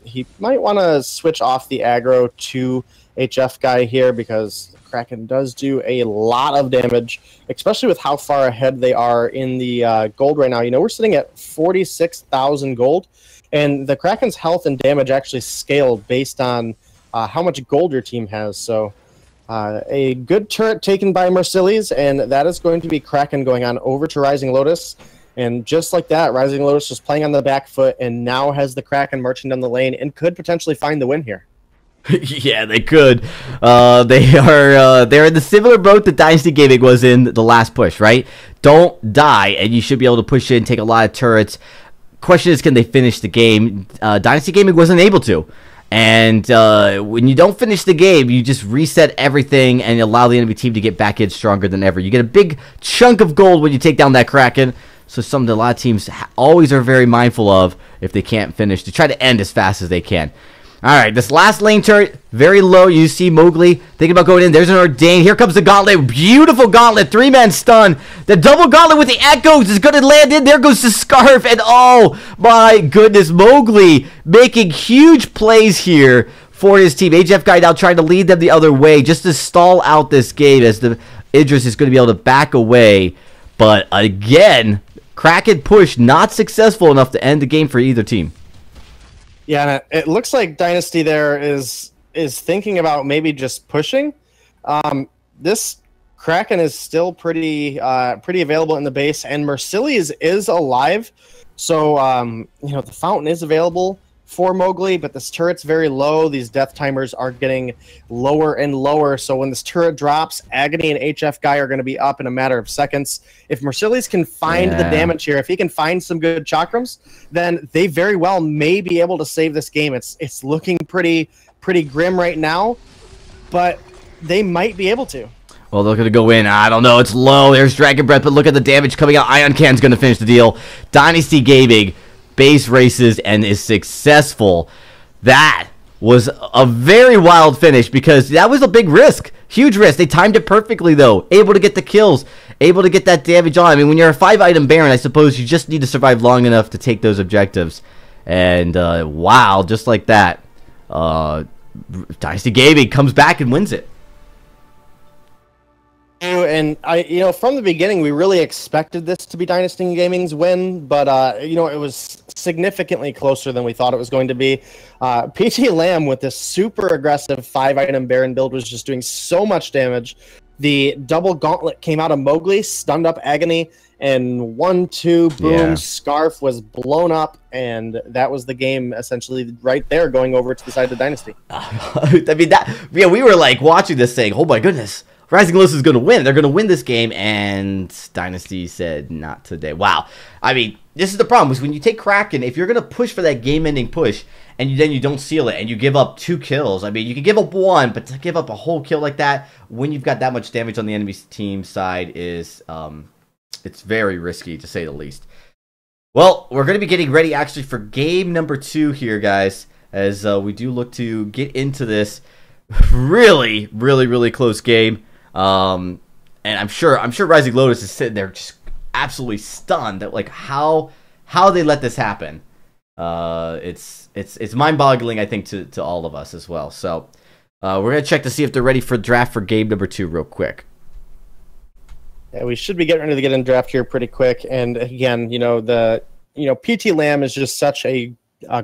He might want to switch off the aggro to HF guy here because Kraken does do a lot of damage, especially with how far ahead they are in the gold right now. You know, we're sitting at 46,000 gold, and the Kraken's health and damage actually scaled based on how much gold your team has. So a good turret taken by Mercilles, and that is going to be Kraken going on over to Rising Lotus. And just like that, Rising Lotus just playing on the back foot and now has the Kraken marching down the lane and could potentially find the win here. Yeah, they could. They're in the similar boat that Dynasty Gaming was in the last push, right? Don't die, and you should be able to push in, take a lot of turrets. Question is, can they finish the game? Dynasty Gaming wasn't able to. And when you don't finish the game, you just reset everything and allow the enemy team to get back in stronger than ever. You get a big chunk of gold when you take down that Kraken. So something that a lot of teams always are very mindful of if they can't finish, to try to end as fast as they can. All right, this last lane turret, very low. You see Mowgli thinking about going in. There's an Ordain. Here comes the Gauntlet. Beautiful Gauntlet. 3-man stun. The double Gauntlet with the Echoes is going to land in. There goes the Scarf. And oh, my goodness, Mowgli making huge plays here for his team. HF guy now trying to lead them the other way just to stall out this game as the Idris is going to be able to back away. But again, Kraken push not successful enough to end the game for either team. Yeah, and it looks like Dynasty there is thinking about maybe just pushing. This Kraken is still pretty available in the base, and Mercilles is alive. So you know, the fountain is available for Mowgli, but this turret's very low. These death timers are getting lower and lower. So when this turret drops, Agony and HF guy are going to be up in a matter of seconds. If Mercilles can find the damage here, if he can find some good chakrams, then they very well may be able to save this game. It's looking pretty grim right now, but they might be able to. Well, they're going to go in. I don't know. It's low. There's Dragon Breath, but look at the damage coming out. Ion Can's going to finish the deal. Dynasty Gaming base races and is successful. That was a very wild finish because that was a big risk. Huge risk. They timed it perfectly, though. Able to get the kills. Able to get that damage on. I mean, when you're a 5-item Baron, I suppose you just need to survive long enough to take those objectives. And, wow, just like that, Dynasty Gaming comes back and wins it. And you know, from the beginning, we really expected this to be Dynasty Gaming's win, but you know, it was significantly closer than we thought it was going to be. PT Lamb with this super aggressive 5-item Baron build was just doing so much damage. The double Gauntlet came out of Mowgli, stunned up Agony, and 1-2, boom, Yeah. Scarf was blown up, and that was the game essentially right there, going over to the side of the Dynasty. I mean, yeah, we were like watching this saying, oh my goodness, Rising Lotus is going to win. They're going to win this game, and Dynasty said not today. Wow. I mean, this is the problem, is when you take Kraken, if you're going to push for that game-ending push, and then you don't seal it, and you give up 2 kills, I mean, you can give up 1, but to give up a whole kill like that, when you've got that much damage on the enemy team side, is it's very risky, to say the least. Well, we're going to be getting ready, actually, for game number 2 here, guys, as we do look to get into this really, really, really close game. And I'm sure Rising Lotus is sitting there just absolutely stunned at like how they let this happen. It's mind-boggling, I think, to all of us as well. So we're gonna check to see if they're ready for draft for game number 2 real quick. Yeah, we should be getting ready to get in draft here pretty quick. And again, you know, PT Lamb is just such a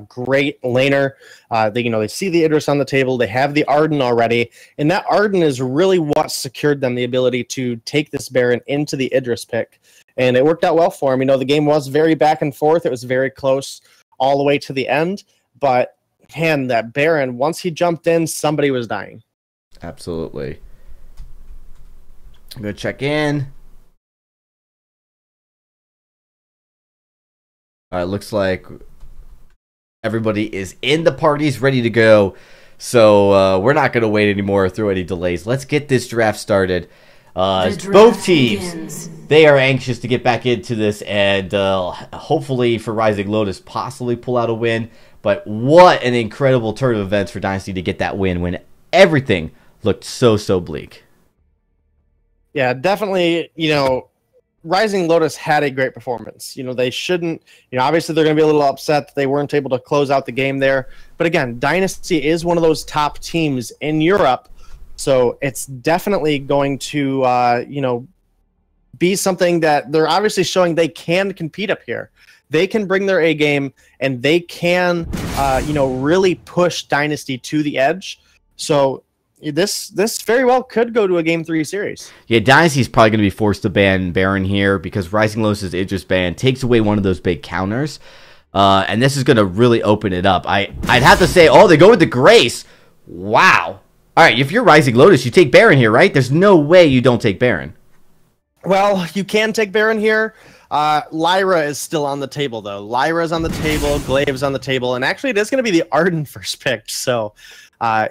great laner. They see the Idris on the table. They have the Arden already, and that Arden is really what secured them the ability to take this Baron into the Idris pick, and it worked out well for him. You know, the game was very back and forth. It was very close all the way to the end, but man, that Baron, once he jumped in, somebody was dying. Absolutely. I'm gonna check in. All right, looks like everybody is in the parties, ready to go. So we're not going to wait anymore through any delays. Let's get this draft started. Both teams, they are anxious to get back into this, and hopefully for Rising Lotus, possibly pull out a win. But what an incredible turn of events for Dynasty to get that win when everything looked so bleak. Yeah, definitely, you know, Rising Lotus had a great performance. You know, they shouldn't, you know, obviously they're going to be a little upset that they weren't able to close out the game there. But again, Dynasty is one of those top teams in Europe. So it's definitely going to, you know, be something that they're obviously showing they can compete up here. They can bring their A game, and they can, you know, really push Dynasty to the edge. So this very well could go to a Game 3 series. Yeah, Dynasty's probably going to be forced to ban Baron here because Rising Lotus' Idris ban takes away one of those big counters. And this is going to really open it up. I'd have to say, oh, they go with the Grace. Wow. All right, if you're Rising Lotus, you take Baron here, right? There's no way you don't take Baron. Well, you can take Baron here. Lyra is still on the table, though. Lyra's on the table, Glaive's on the table, and actually it is going to be the Arden first pick. So,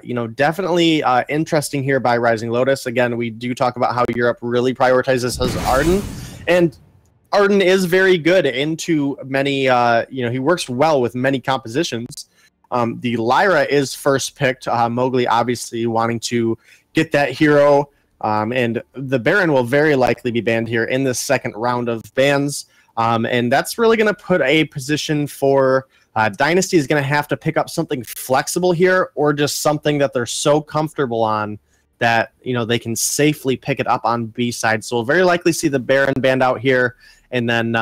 you know, definitely interesting here by Rising Lotus. Again, we do talk about how Europe really prioritizes his Arden, and Arden is very good into many, you know, he works well with many compositions. The Lyra is first picked, Mowgli obviously wanting to get that hero, and the Baron will very likely be banned here in the second round of bans, and that's really going to put a position for Dynasty is going to have to pick up something flexible here, or just something that they're so comfortable on that, you know, they can safely pick it up on B side. So we'll very likely see the Baron banned out here, and then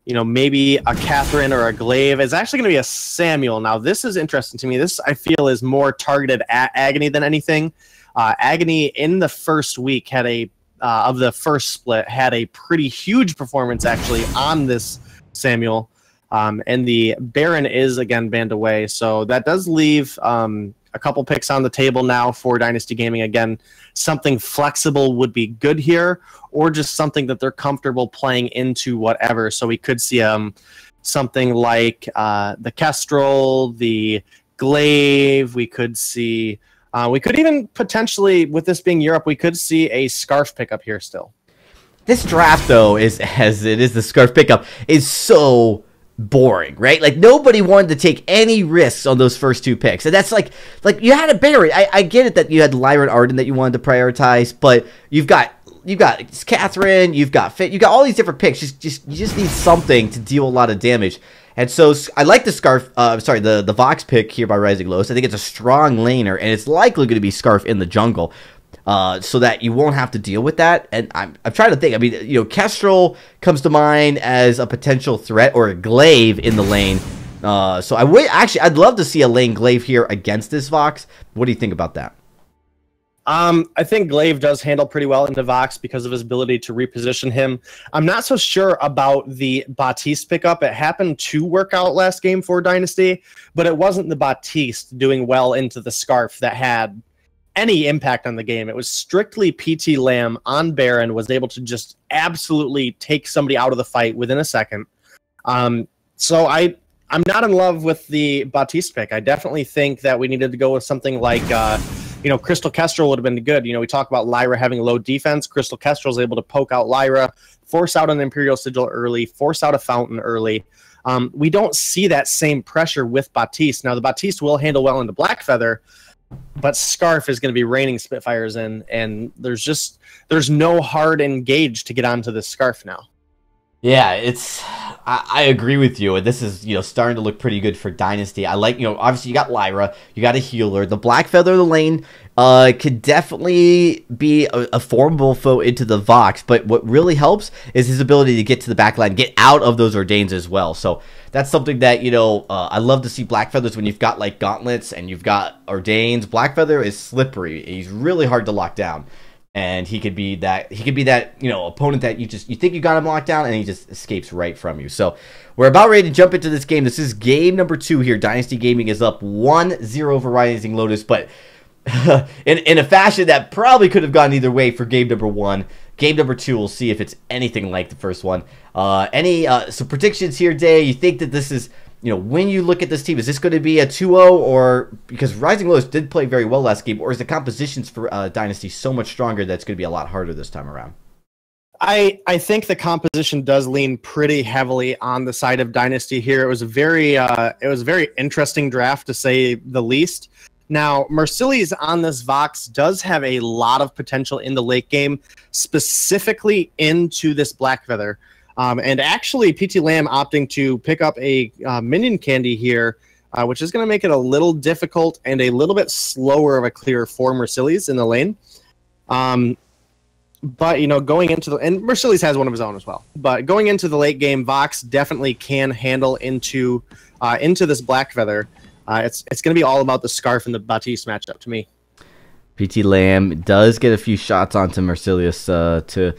you know, maybe a Catherine or a Glaive. It's actually going to be a Samuel. Now, this is interesting to me. This, I feel, is more targeted at Agony than anything. Agony in the first week had a, of the first split, had a pretty huge performance, actually, on this Samuel. And the Baron is, again, banned away. So that does leave a couple picks on the table now for Dynasty Gaming. Again, something flexible would be good here, or just something that they're comfortable playing into whatever. So we could see something like the Kestrel, the Glaive. We could see, we could even potentially, with this being Europe, we could see a Scarf pickup here still. This draft, though, is as it is the Scarf pickup, is so boring, right? Like, nobody wanted to take any risks on those first two picks, and that's like you had a Baron. I get it that you had Lyra and Arden that you wanted to prioritize, but you've got Catherine, you've got Fit, you got all these different picks. You just need something to deal a lot of damage. And so I like the Scarf, sorry, the Vox pick here by Rising Lotus. I think it's a strong laner, and it's likely going to be Scarf in the jungle, so that you won't have to deal with that. And I'm trying to think. I mean, you know, Kestrel comes to mind as a potential threat, or a Glaive in the lane. So I'd love to see a lane Glaive here against this Vox. What do you think about that? I think Glaive does handle pretty well into Vox because of his ability to reposition him. I'm not so sure about the Baptiste pickup. It happened to work out last game for Dynasty, but it wasn't the Baptiste doing well into the Scarf that had any impact on the game. It was strictly PT Lamb on Baron, was able to just absolutely take somebody out of the fight within a second. So I'm not in love with the Baptiste pick. I definitely think that we needed to go with something like you know, Crystal Kestrel would have been good. You know, we talk about Lyra having low defense. Crystal Kestrel is able to poke out Lyra, force out an Imperial Sigil early, force out a Fountain early. We don't see that same pressure with Baptiste. Now, the Baptiste will handle well into Blackfeather, but Scarf is going to be raining Spitfires in, and there's no hard engage to get onto this Scarf now. Yeah, I agree with you, and this is, you know, starting to look pretty good for Dynasty. I like, you know, obviously you got Lyra, you got a healer. The Blackfeather of the lane could definitely be a formidable foe into the Vox, but what really helps is his ability to get to the backline, get out of those Ordains as well. So that's something that, you know, I love to see Blackfeathers when you've got like Gauntlets and you've got Ordains. Blackfeather is slippery. He's really hard to lock down. And he could be that, you know, opponent that you think you got him locked down, and he just escapes right from you. So we're about ready to jump into this game. This is game number 2 here. Dynasty Gaming is up 1-0 over Rising Lotus, but in a fashion that probably could have gone either way for game number 1. Game number 2, we'll see if it's anything like the first one. So predictions here, Day? You think that this is, you know, when you look at this team, is this going to be a 2-0, or because Rising Lotus did play very well last game, or is the compositions for Dynasty so much stronger that it's going to be a lot harder this time around? I think the composition does lean pretty heavily on the side of Dynasty here. It was a very interesting draft, to say the least. Now, Mercilli's on this Vox does have a lot of potential in the late game, specifically into this Black Feather. And actually, PT Lamb opting to pick up a minion candy here, which is going to make it a little difficult and a little bit slower of a clear for Mercilli's in the lane. But, you know, going into the... And Mercilli's has one of his own as well. But going into the late game, Vox definitely can handle into this Black Feather. It's going to be all about the Scarf and the Baptiste matchup to me. PT Lamb does get a few shots onto Mercillius to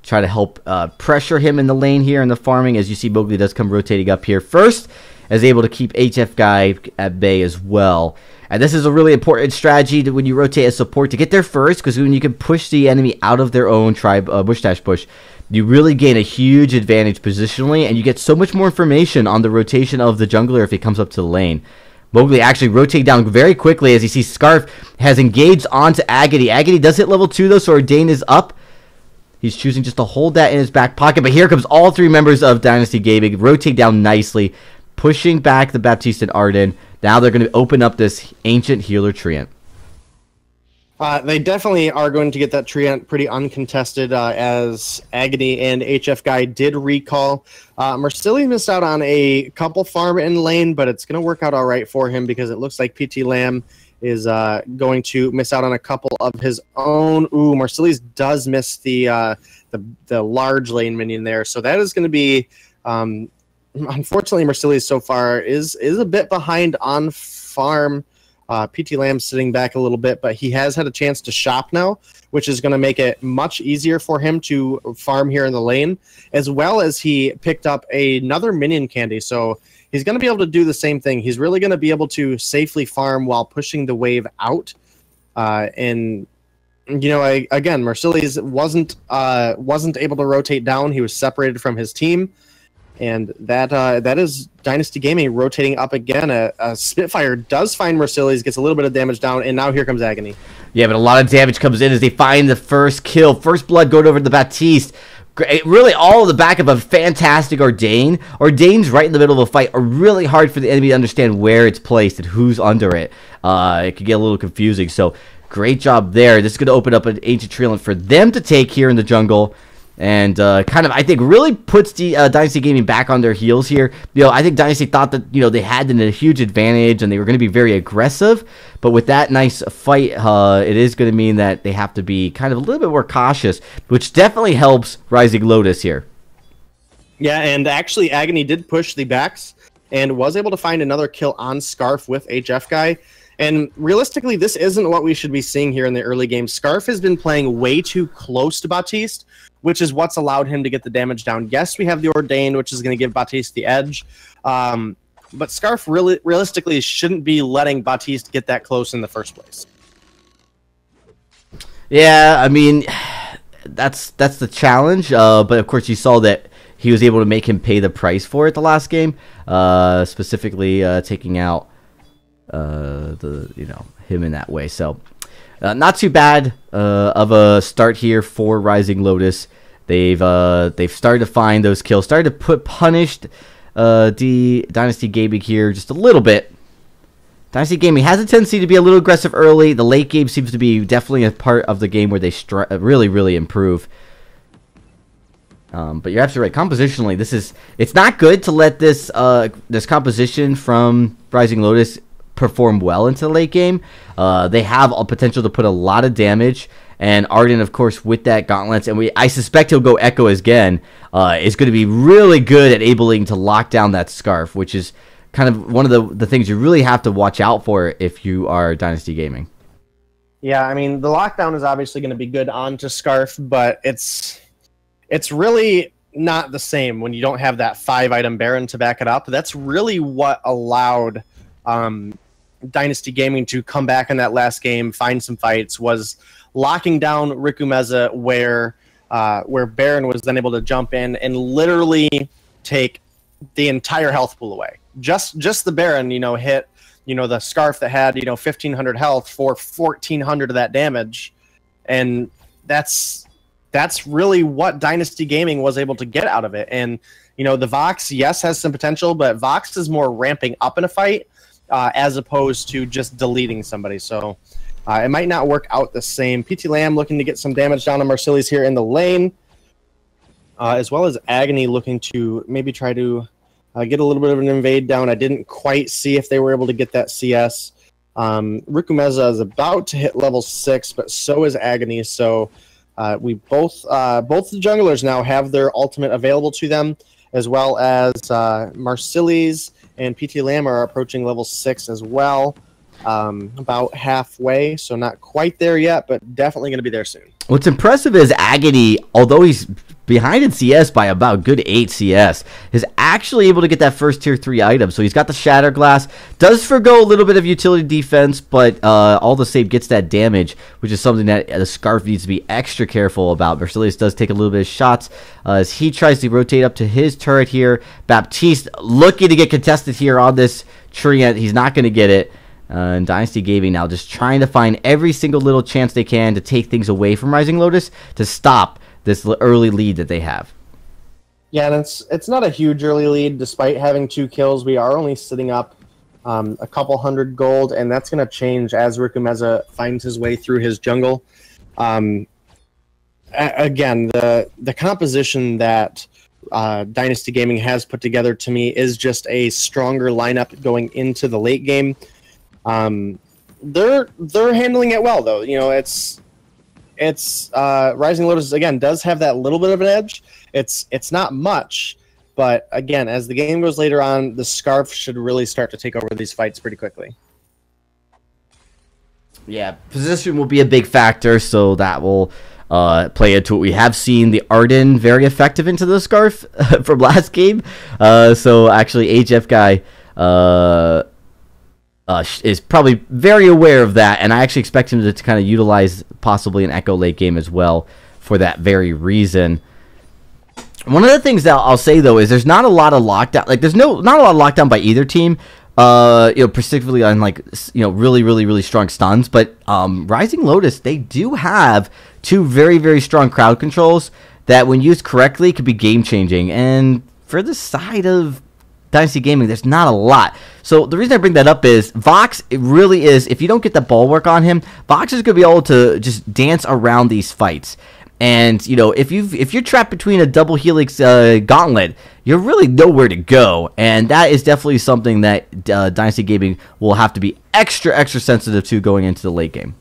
try to help pressure him in the lane here in the farming. As you see, Mowgli does come rotating up here first, as able to keep HF Guy at bay as well. And this is a really important strategy when you rotate as support to get there first, because when you can push the enemy out of their own tribe bush, you really gain a huge advantage positionally, and you get so much more information on the rotation of the jungler if he comes up to the lane. Mowgli actually rotating down very quickly as you see Scarf has engaged onto Agony. Agony does hit level 2 though, so Ordain is up. He's choosing just to hold that in his back pocket, but here comes all three members of Dynasty Gaming, rotate down nicely, pushing back the Baptiste and Arden. Now they're going to open up this Ancient Healer Treant. They definitely are going to get that Treant pretty uncontested, as Agony and HF Guy did recall. Mercilli missed out on a couple farm in lane, but it's going to work out all right for him because it looks like PT Lamb is going to miss out on a couple of his own. Ooh, Mercilli's does miss the large lane minion there, so that is going to be... unfortunately, Mercilli's so far is a bit behind on farm. PT Lamb sitting back a little bit, but he has had a chance to shop now, which is going to make it much easier for him to farm here in the lane, as well as he picked up another minion candy. So he's going to be able to do the same thing. He's really going to be able to safely farm while pushing the wave out. And you know, again, Mercilli's wasn't able to rotate down. He was separated from his team. And that is Dynasty Gaming rotating up again. A Spitfire does find Mercilli's, gets a little bit of damage down, and now here comes Agony. Yeah, but a lot of damage comes in as they find the first kill. First blood going over to the Baptiste. Really all of the back of a fantastic Ordain. Ordain's right in the middle of a fight. Are really hard for the enemy to understand where it's placed and who's under it. It could get a little confusing. So great job there. This is going to open up an Ancient Treant for them to take here in the jungle. And kind of, I think, really puts the Dynasty Gaming back on their heels here. You know, I think Dynasty thought that, you know, they had a huge advantage and they were going to be very aggressive. But with that nice fight, it is going to mean that they have to be kind of a little bit more cautious, which definitely helps Rising Lotus here. Yeah, and actually, Agony did push the backs and was able to find another kill on Scarf with HF Guy. And realistically, this isn't what we should be seeing here in the early game. Scarf has been playing way too close to Baptiste, which is what's allowed him to get the damage down. Yes, we have the Ordain, which is going to give Baptiste the edge. But Scarf realistically shouldn't be letting Baptiste get that close in the first place. Yeah, I mean, that's the challenge. But of course, you saw that he was able to make him pay the price for it the last game, specifically taking out him in that way. So not too bad of a start here for Rising Lotus. They've started to find those kills, started to punished the Dynasty Gaming here just a little bit. Dynasty Gaming has a tendency to be a little aggressive early. The late game seems to be definitely a part of the game where they really improve. But you're absolutely right. Compositionally, it's not good to let this composition from Rising Lotus perform well into the late game. They have a potential to put a lot of damage, and Arden, of course, with that gauntlets, and I suspect he'll go Echo again, is going to be really good at able to lock down that Scarf, which is kind of one of the things you really have to watch out for if you are Dynasty Gaming. Yeah, I mean, the lockdown is obviously going to be good onto Scarf, but it's really not the same when you don't have that 5-item Baron to back it up. That's really what allowed Dynasty Gaming to come back in that last game, find some fights, was locking down Rikumeza where Baron was then able to jump in and literally take the entire health pool away. Just the Baron, hit, the Scarf that had, 1,500 health for 1,400 of that damage. And that's really what Dynasty Gaming was able to get out of it. And, the Vox, yes, has some potential, but Vox is more ramping up in a fight. as opposed to just deleting somebody. So it might not work out the same. PT Lamb looking to get some damage down on Marcili's here in the lane, as well as Agony looking to maybe try to get a little bit of an invade down. I didn't quite see if they were able to get that CS. Rukumeza is about to hit level 6, but so is Agony. So we both the junglers now have their ultimate available to them, as well as Marcili's and PT Lamb are approaching level 6 as well. About halfway, so not quite there yet, but definitely going to be there soon. What's impressive is Agony, although he's behind in CS by about a good 8 CS, is actually able to get that first tier 3 item. So he's got the Shatter Glass, does forgo a little bit of utility defense, but all the same gets that damage, which is something that the Scarf needs to be extra careful about. Merciless does take a little bit of shots as he tries to rotate up to his turret here. Baptiste looking to get contested here on this tree. He's not going to get it. And Dynasty Gaming now just trying to find every single little chance they can to take things away from Rising Lotus to stop this early lead that they have. Yeah, and it's not a huge early lead despite having 2 kills. We are only sitting up a couple hundred gold, and that's going to change as Rukumeza finds his way through his jungle. Again, the composition that Dynasty Gaming has put together to me is just a stronger lineup going into the late game. They're handling it well, though. You know, it's Rising Lotus again does have that little bit of an edge. It's not much, but again, as the game goes later on, the Scarf should really start to take over these fights pretty quickly. Yeah, position will be a big factor, so that will play into it. We have seen the Arden very effective into the Scarf from last game. So actually, HF guy is probably very aware of that, and I actually expect him to kind of utilize possibly an Echo late game as well for that very reason. One of the things that I'll say though is there's not a lot of lockdown. Like there's not a lot of lockdown by either team. Particularly on like really strong stuns. But Rising Lotus, they do have 2 very strong crowd controls that when used correctly could be game changing. And for the side of Dynasty Gaming, there's not a lot. So the reason I bring that up is Vox, it really is, if you don't get the ball work on him, Vox is going to be able to just dance around these fights. And, you know, if you're trapped between a double helix gauntlet, you're really nowhere to go. And that is definitely something that Dynasty Gaming will have to be extra sensitive to going into the late game.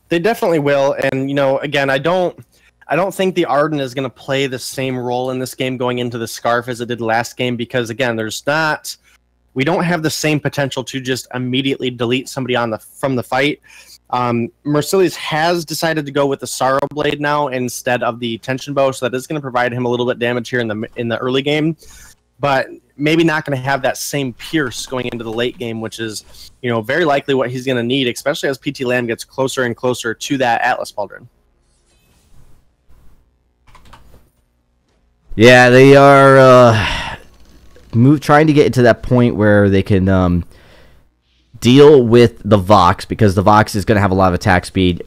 They definitely will. And, you know, again, I don't think the Arden is going to play the same role in this game going into the Scarf as it did last game because, again, we don't have the same potential to just immediately delete somebody from the fight. Merciless has decided to go with the Sorrow Blade now instead of the Tension Bow, so that is going to provide him a little bit of damage here in the early game, but maybe not going to have that same pierce going into the late game, which is, you know, very likely what he's going to need, especially as PT Lamb gets closer and closer to that Atlas Pauldron. Yeah, they are trying to get to that point where they can deal with the Vox, because the Vox is going to have a lot of attack speed. It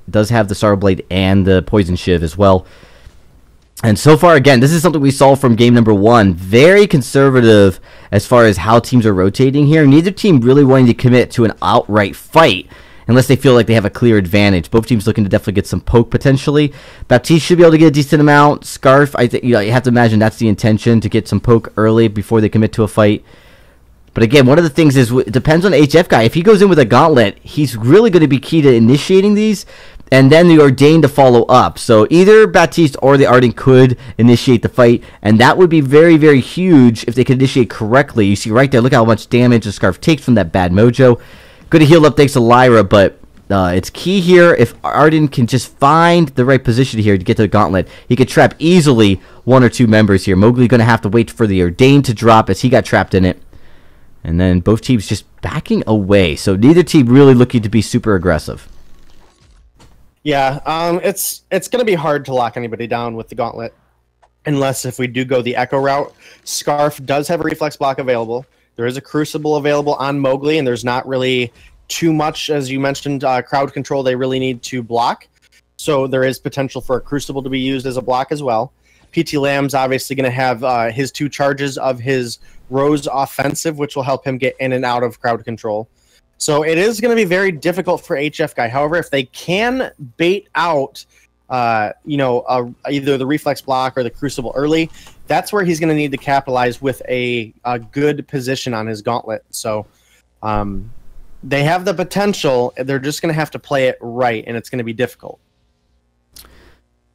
does have the Sorrow Blade and the Poison Shiv as well. And so far, again, this is something we saw from game number 1. Very conservative as far as how teams are rotating here. Neither team really wanting to commit to an outright fight unless they feel like they have a clear advantage. Both teams looking to definitely get some poke potentially. Baptiste should be able to get a decent amount. Scarf, I think, you have to imagine that's the intention, to get some poke early before they commit to a fight. But again, one of the things is, it depends on the HF guy. If he goes in with a gauntlet, he's really going to be key to initiating these, and then the Ordained to follow up. So either Baptiste or the Arden could initiate the fight, and that would be very huge if they could initiate correctly. You see right there, look how much damage the Scarf takes from that bad mojo. Good to heal up thanks to Lyra, but it's key here. If Arden can just find the right position here to get to the gauntlet, he could trap easily 1 or 2 members here. Mowgli going to have to wait for the Ordained to drop as he got trapped in it. And then both teams just backing away. So neither team really looking to be super aggressive. Yeah, it's going to be hard to lock anybody down with the gauntlet. Unless if we do go the Echo route. Scarf does have a reflex block available. There is a Crucible available on Mowgli, and there's not really too much, as you mentioned, crowd control they really need to block. So there is potential for a Crucible to be used as a block as well. PT Lamb's obviously going to have his 2 charges of his Rose offensive, which will help him get in and out of crowd control. So it is going to be very difficult for HF Guy. However, if they can bait out, either the reflex block or the crucible early, that's where he's going to need to capitalize with a good position on his gauntlet. So they have the potential. They're just going to have to play it right, and it's going to be difficult.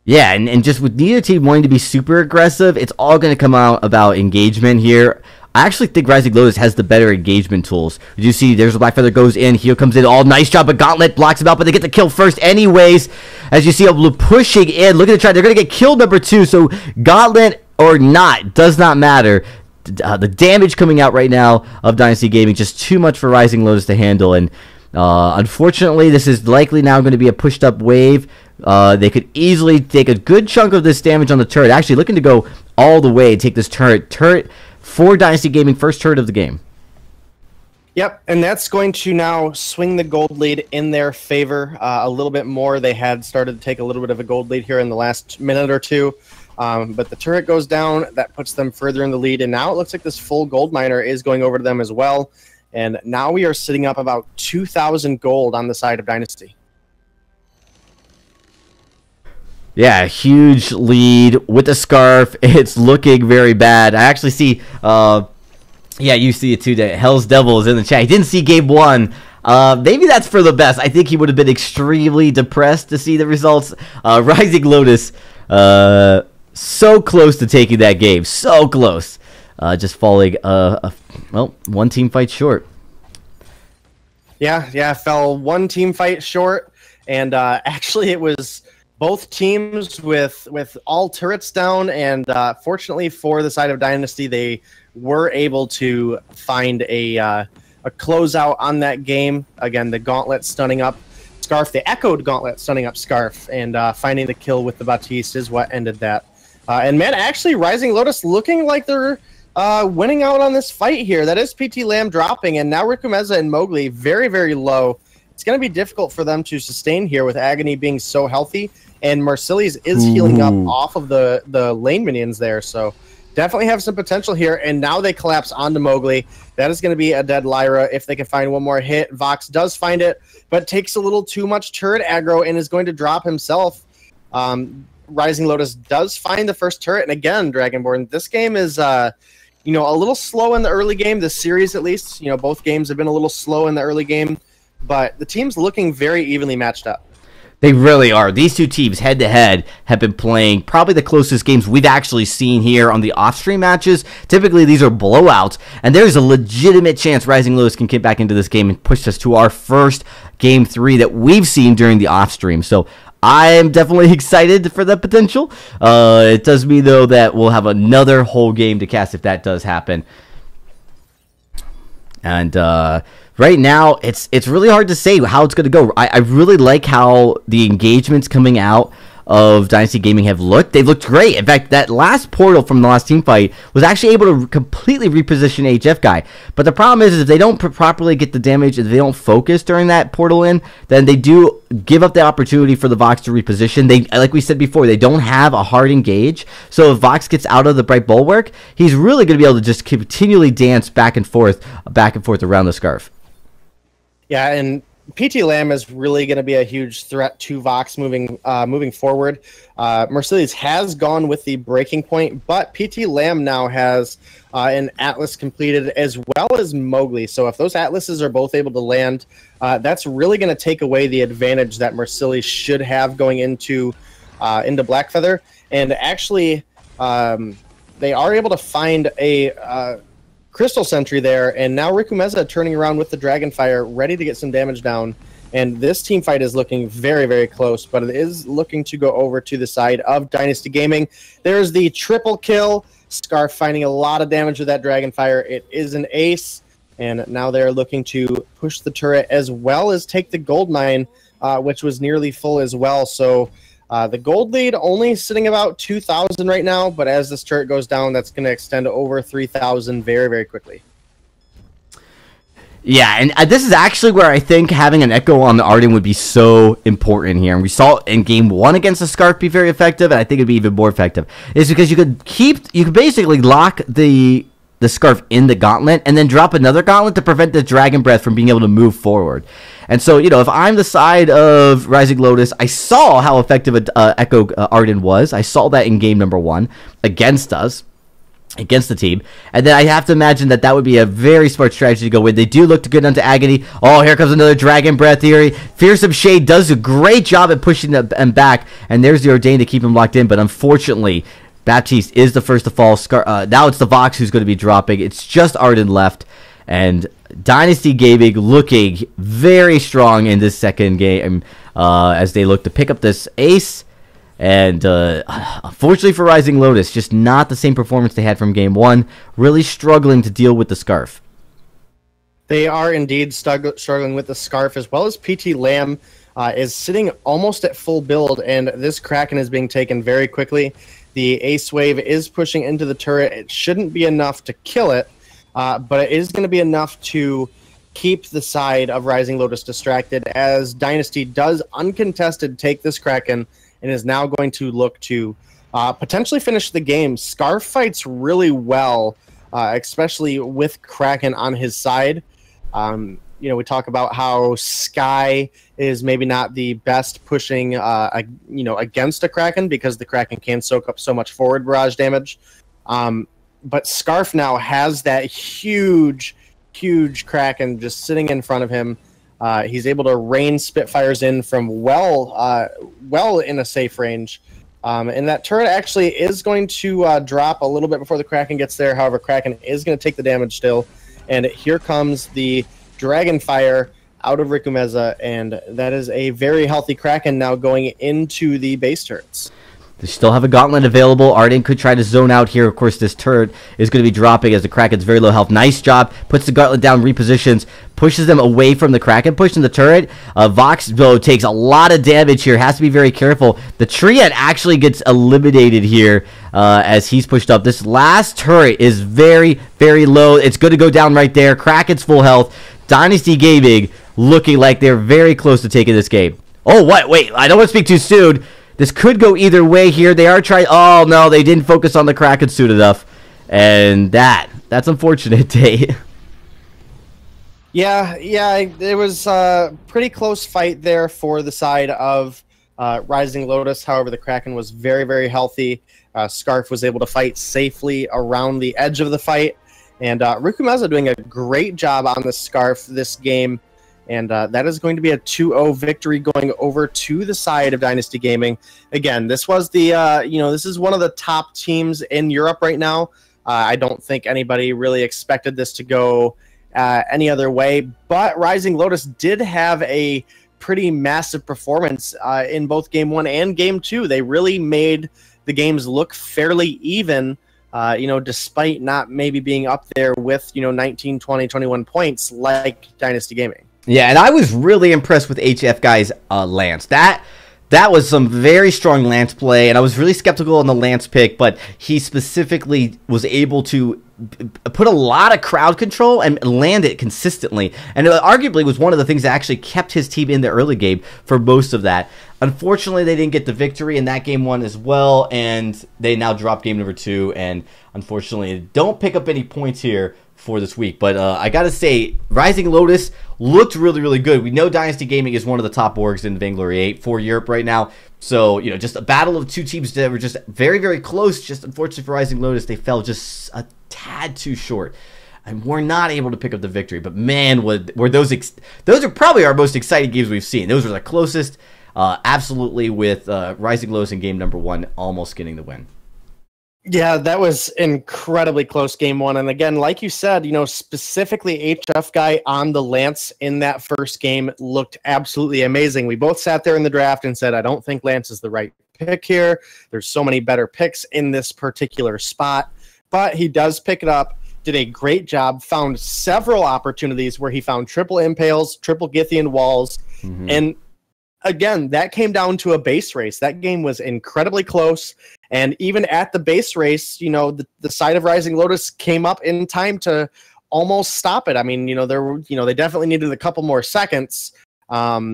Yeah, and just with neither team wanting to be super aggressive, it's all going to come out about engagement here. I actually think Rising Lotus has the better engagement tools. You see, there's a Black Feather goes in. Here comes in. All nice job, but Gauntlet blocks him out, but they get the kill first anyways. As you see, pushing in. Look at the try. They're going to get killed number 2, so Gauntlet or not, does not matter. The damage coming out right now of Dynasty Gaming, just too much for Rising Lotus to handle, and unfortunately, this is likely now going to be a pushed up wave. They could easily take a good chunk of this damage on the turret. Actually looking to go all the way and take this turret for Dynasty Gaming, first turret of the game. Yep, and that's going to now swing the gold lead in their favor a little bit more. They had started to take a little bit of a gold lead here in the last minute or two, but the turret goes down. That puts them further in the lead, and now it looks like this full gold miner is going over to them as well. And now we are sitting up about 2,000 gold on the side of Dynasty. Yeah, huge lead with the scarf. It's looking very bad. I actually see, yeah, you see it too. Hell's Devil is in the chat. He didn't see game 1. Maybe that's for the best. I think he would have been extremely depressed to see the results. Rising Lotus, so close to taking that game. So close. Just falling, well, 1 team fight short. Yeah, fell 1 team fight short. And actually it was both teams with all turrets down, and fortunately for the side of Dynasty, they were able to find a closeout on that game. Again, the Gauntlet stunning up Scarf, the Echoed Gauntlet stunning up Scarf, and finding the kill with the Baptiste is what ended that. And man, actually, Rising Lotus looking like they're winning out on this fight here. That is PT Lamb dropping, and now Rikumeza and Mowgli very, very low. It's going to be difficult for them to sustain here with Agony being so healthy. And Marceli's is healing up off of the lane minions there, so definitely have some potential here. And now they collapse onto Mowgli. That is going to be a dead Lyra if they can find one more hit. Vox does find it, but takes a little too much turret aggro and is going to drop himself. Rising Lotus does find the first turret, and again, Dragonborn, this game is a little slow in the early game. This series, at least, both games have been a little slow in the early game, but the team's looking very evenly matched up. They really are. These 2 teams, head-to-head, have been playing probably the closest games we've actually seen here on the off-stream matches. Typically, these are blowouts, and there's a legitimate chance Rising Lotus can get back into this game and push us to our first Game 3 that we've seen during the off-stream. So I am definitely excited for the potential. It does mean, though, that we'll have another whole game to cast if that does happen. And right now, it's really hard to say how it's going to go. I really like how the engagements coming out of Dynasty Gaming have looked. They've looked great. In fact, that last portal from the last team fight was actually able to completely reposition HF Guy. But the problem is if they don't properly get the damage, if they don't focus during that portal in, then they do give up the opportunity for the Vox to reposition. They, like we said before, they don't have a hard engage. So if Vox gets out of the Bright Bulwark, he's really going to be able to just continually dance back and forth around the scarf. Yeah, and PT Lamb is really going to be a huge threat to Vox moving forward. Mercedes has gone with the breaking point, but PT Lamb now has an Atlas completed as well as Mowgli. So if those Atlases are both able to land, that's really going to take away the advantage that Mercedes should have going into Blackfeather. And actually, they are able to find a Crystal Sentry there, and now Rikumeza turning around with the Dragonfire, ready to get some damage down. And this team fight is looking very, very close, but it is looking to go over to the side of Dynasty Gaming. There's the triple kill. Scarf finding a lot of damage with that Dragonfire. It is an ace, and now they're looking to push the turret as well as take the gold mine, which was nearly full as well. So the gold lead only sitting about 2,000 right now, but as this turret goes down, that's going to extend to over 3,000 very, very quickly. Yeah, and this is actually where I think having an Echo on the Arden would be so important here. And we saw in game 1 against the Scarf be very effective, and I think it'd be even more effective. Is because you could basically lock the Scarf in the gauntlet and then drop another gauntlet to prevent the Dragon Breath from being able to move forward. And so, if I'm the side of Rising Lotus, I saw how effective Echo Arden was. I saw that in game number 1 against us. Against the team, and then I have to imagine that would be a very smart strategy to go with. They do look to get onto Agony. Oh, here comes another Dragon Breath Theory. Fearsome Shade does a great job at pushing them back, and there's the Ordain to keep him locked in, but unfortunately, Baptiste is the first to fall. Now it's the Vox who's going to be dropping. It's just Arden left, and Dynasty Gaming looking very strong in this second game as they look to pick up this ace. And unfortunately for Rising Lotus, just not the same performance they had from game 1. Really struggling to deal with the Scarf. They are indeed struggling with the Scarf, as well as PT Lamb is sitting almost at full build, and this Kraken is being taken very quickly. The Ace Wave is pushing into the turret. It shouldn't be enough to kill it, but it is going to be enough to keep the side of Rising Lotus distracted, as Dynasty does uncontested take this Kraken and is now going to look to potentially finish the game. Scarf fights really well, especially with Kraken on his side. We talk about how Sky is maybe not the best pushing, against a Kraken, because the Kraken can soak up so much forward barrage damage. But Scarf now has that huge Kraken just sitting in front of him. He's able to rain Spitfires in from well in a safe range. And that turret actually is going to drop a little bit before the Kraken gets there. However, Kraken is going to take the damage still. And here comes the Dragonfire out of Rikumeza, and that is a very healthy Kraken now going into the base turrets. They still have a gauntlet available. Arden could try to zone out here. Of course, this turret is going to be dropping as the Kraken's very low health. Nice job. Puts the gauntlet down, repositions, pushes them away from the Kraken, pushing the turret. Vox, though, takes a lot of damage here. Has to be very careful. The Triad actually gets eliminated here as he's pushed up. This last turret is very, very low. It's going to go down right there. Kraken's full health. Dynasty Gaming looking like they're very close to taking this game. Oh, what? Wait, I don't want to speak too soon. This could go either way here. They are trying... Oh, no, they didn't focus on the Kraken suit enough. And that's unfortunate, Tate. Yeah, it was a pretty close fight there for the side of Rising Lotus. However, the Kraken was very, very healthy. Scarf was able to fight safely around the edge of the fight. And Rikumeza doing a great job on the Scarf this game. And that is going to be a 2-0 victory going over to the side of Dynasty Gaming. Again, this was the, this is one of the top teams in Europe right now. I don't think anybody really expected this to go any other way. But Rising Lotus did have a pretty massive performance in both Game 1 and Game 2. They really made the games look fairly even, despite not maybe being up there with, 19, 20, 21 points like Dynasty Gaming. Yeah, and I was really impressed with HF Guy's Lance. That was some very strong Lance play, and I was really skeptical on the Lance pick, but he specifically was able to put a lot of crowd control and land it consistently. And it arguably was one of the things that actually kept his team in the early game for most of that. Unfortunately, they didn't get the victory in that game 1 as well, and they now drop game number 2, and unfortunately don't pick up any points here for this week. But I gotta say, Rising Lotus looked really, really good. We know Dynasty Gaming is one of the top orgs in Vainglory8 for Europe right now. So, just a battle of two teams that were just very, very close. Just unfortunately for Rising Lotus, they fell just a tad too short. And we're not able to pick up the victory. But man, were those are probably our most exciting games we've seen. Those were the closest, absolutely, with Rising Lotus in game number 1 almost getting the win. Yeah, that was incredibly close game 1. And again, like you said, specifically HF Guy on the Lance in that first game looked absolutely amazing. We both sat there in the draft and said, I don't think Lance is the right pick here. There's so many better picks in this particular spot. But he does pick it up, did a great job, found several opportunities where he found triple impales, triple Githian walls, and again, that came down to a base race. That game was incredibly close. And even at the base race, the side of Rising Lotus came up in time to almost stop it. I mean, they definitely needed a couple more seconds,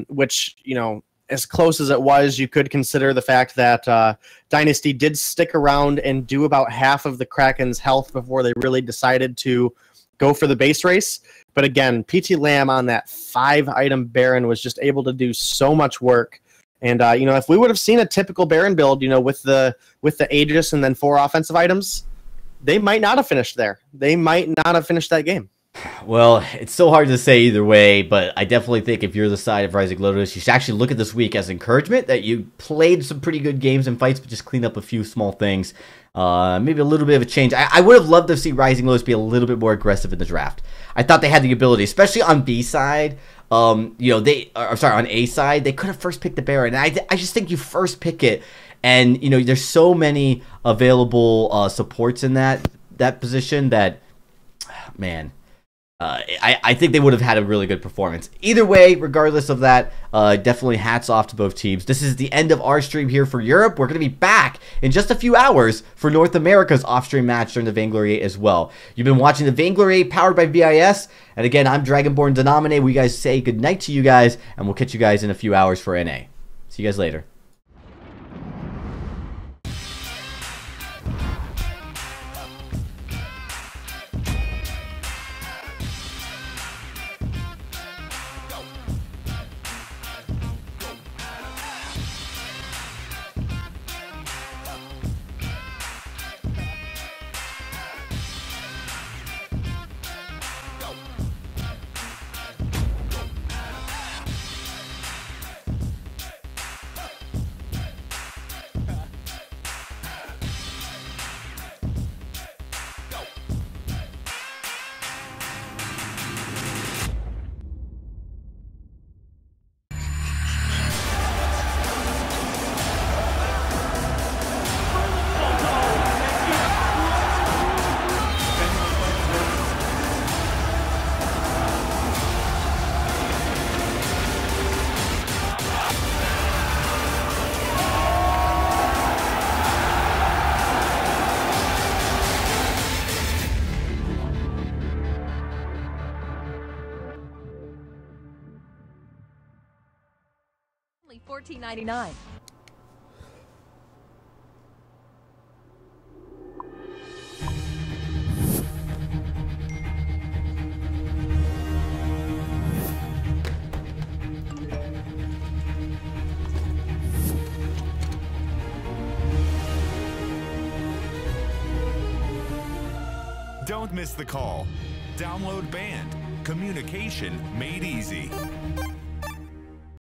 which, as close as it was, you could consider the fact that Dynasty did stick around and do about half of the Kraken's health before they really decided to go for the base race. But again, PT Lamb on that 5-item Baron was just able to do so much work. And if we would have seen a typical Baron build, with the Aegis and then 4 offensive items, they might not have finished there. They might not have finished that game. Well, it's so hard to say either way, but I definitely think if you're the side of Rising Lotus, you should actually look at this week as encouragement that you played some pretty good games and fights, but just cleaned up a few small things. Maybe a little bit of a change. I would have loved to see Rising Lotus be a little bit more aggressive in the draft. I thought they had the ability, especially on B side. On A side, they could have first picked the Baron. And I just think you first pick it, and there's so many available supports in that position that, man. I think they would have had a really good performance. Either way, regardless of that, definitely hats off to both teams. This is the end of our stream here for Europe. We're going to be back in just a few hours for North America's off-stream match during the Vainglory8 as well. You've been watching the Vainglory8 powered by VIS. And again, I'm Dragonborn Denominate. We guys say goodnight to you guys, and we'll catch you guys in a few hours for NA. See you guys later. $14.99. Don't miss the call. Download Band. Communication made easy.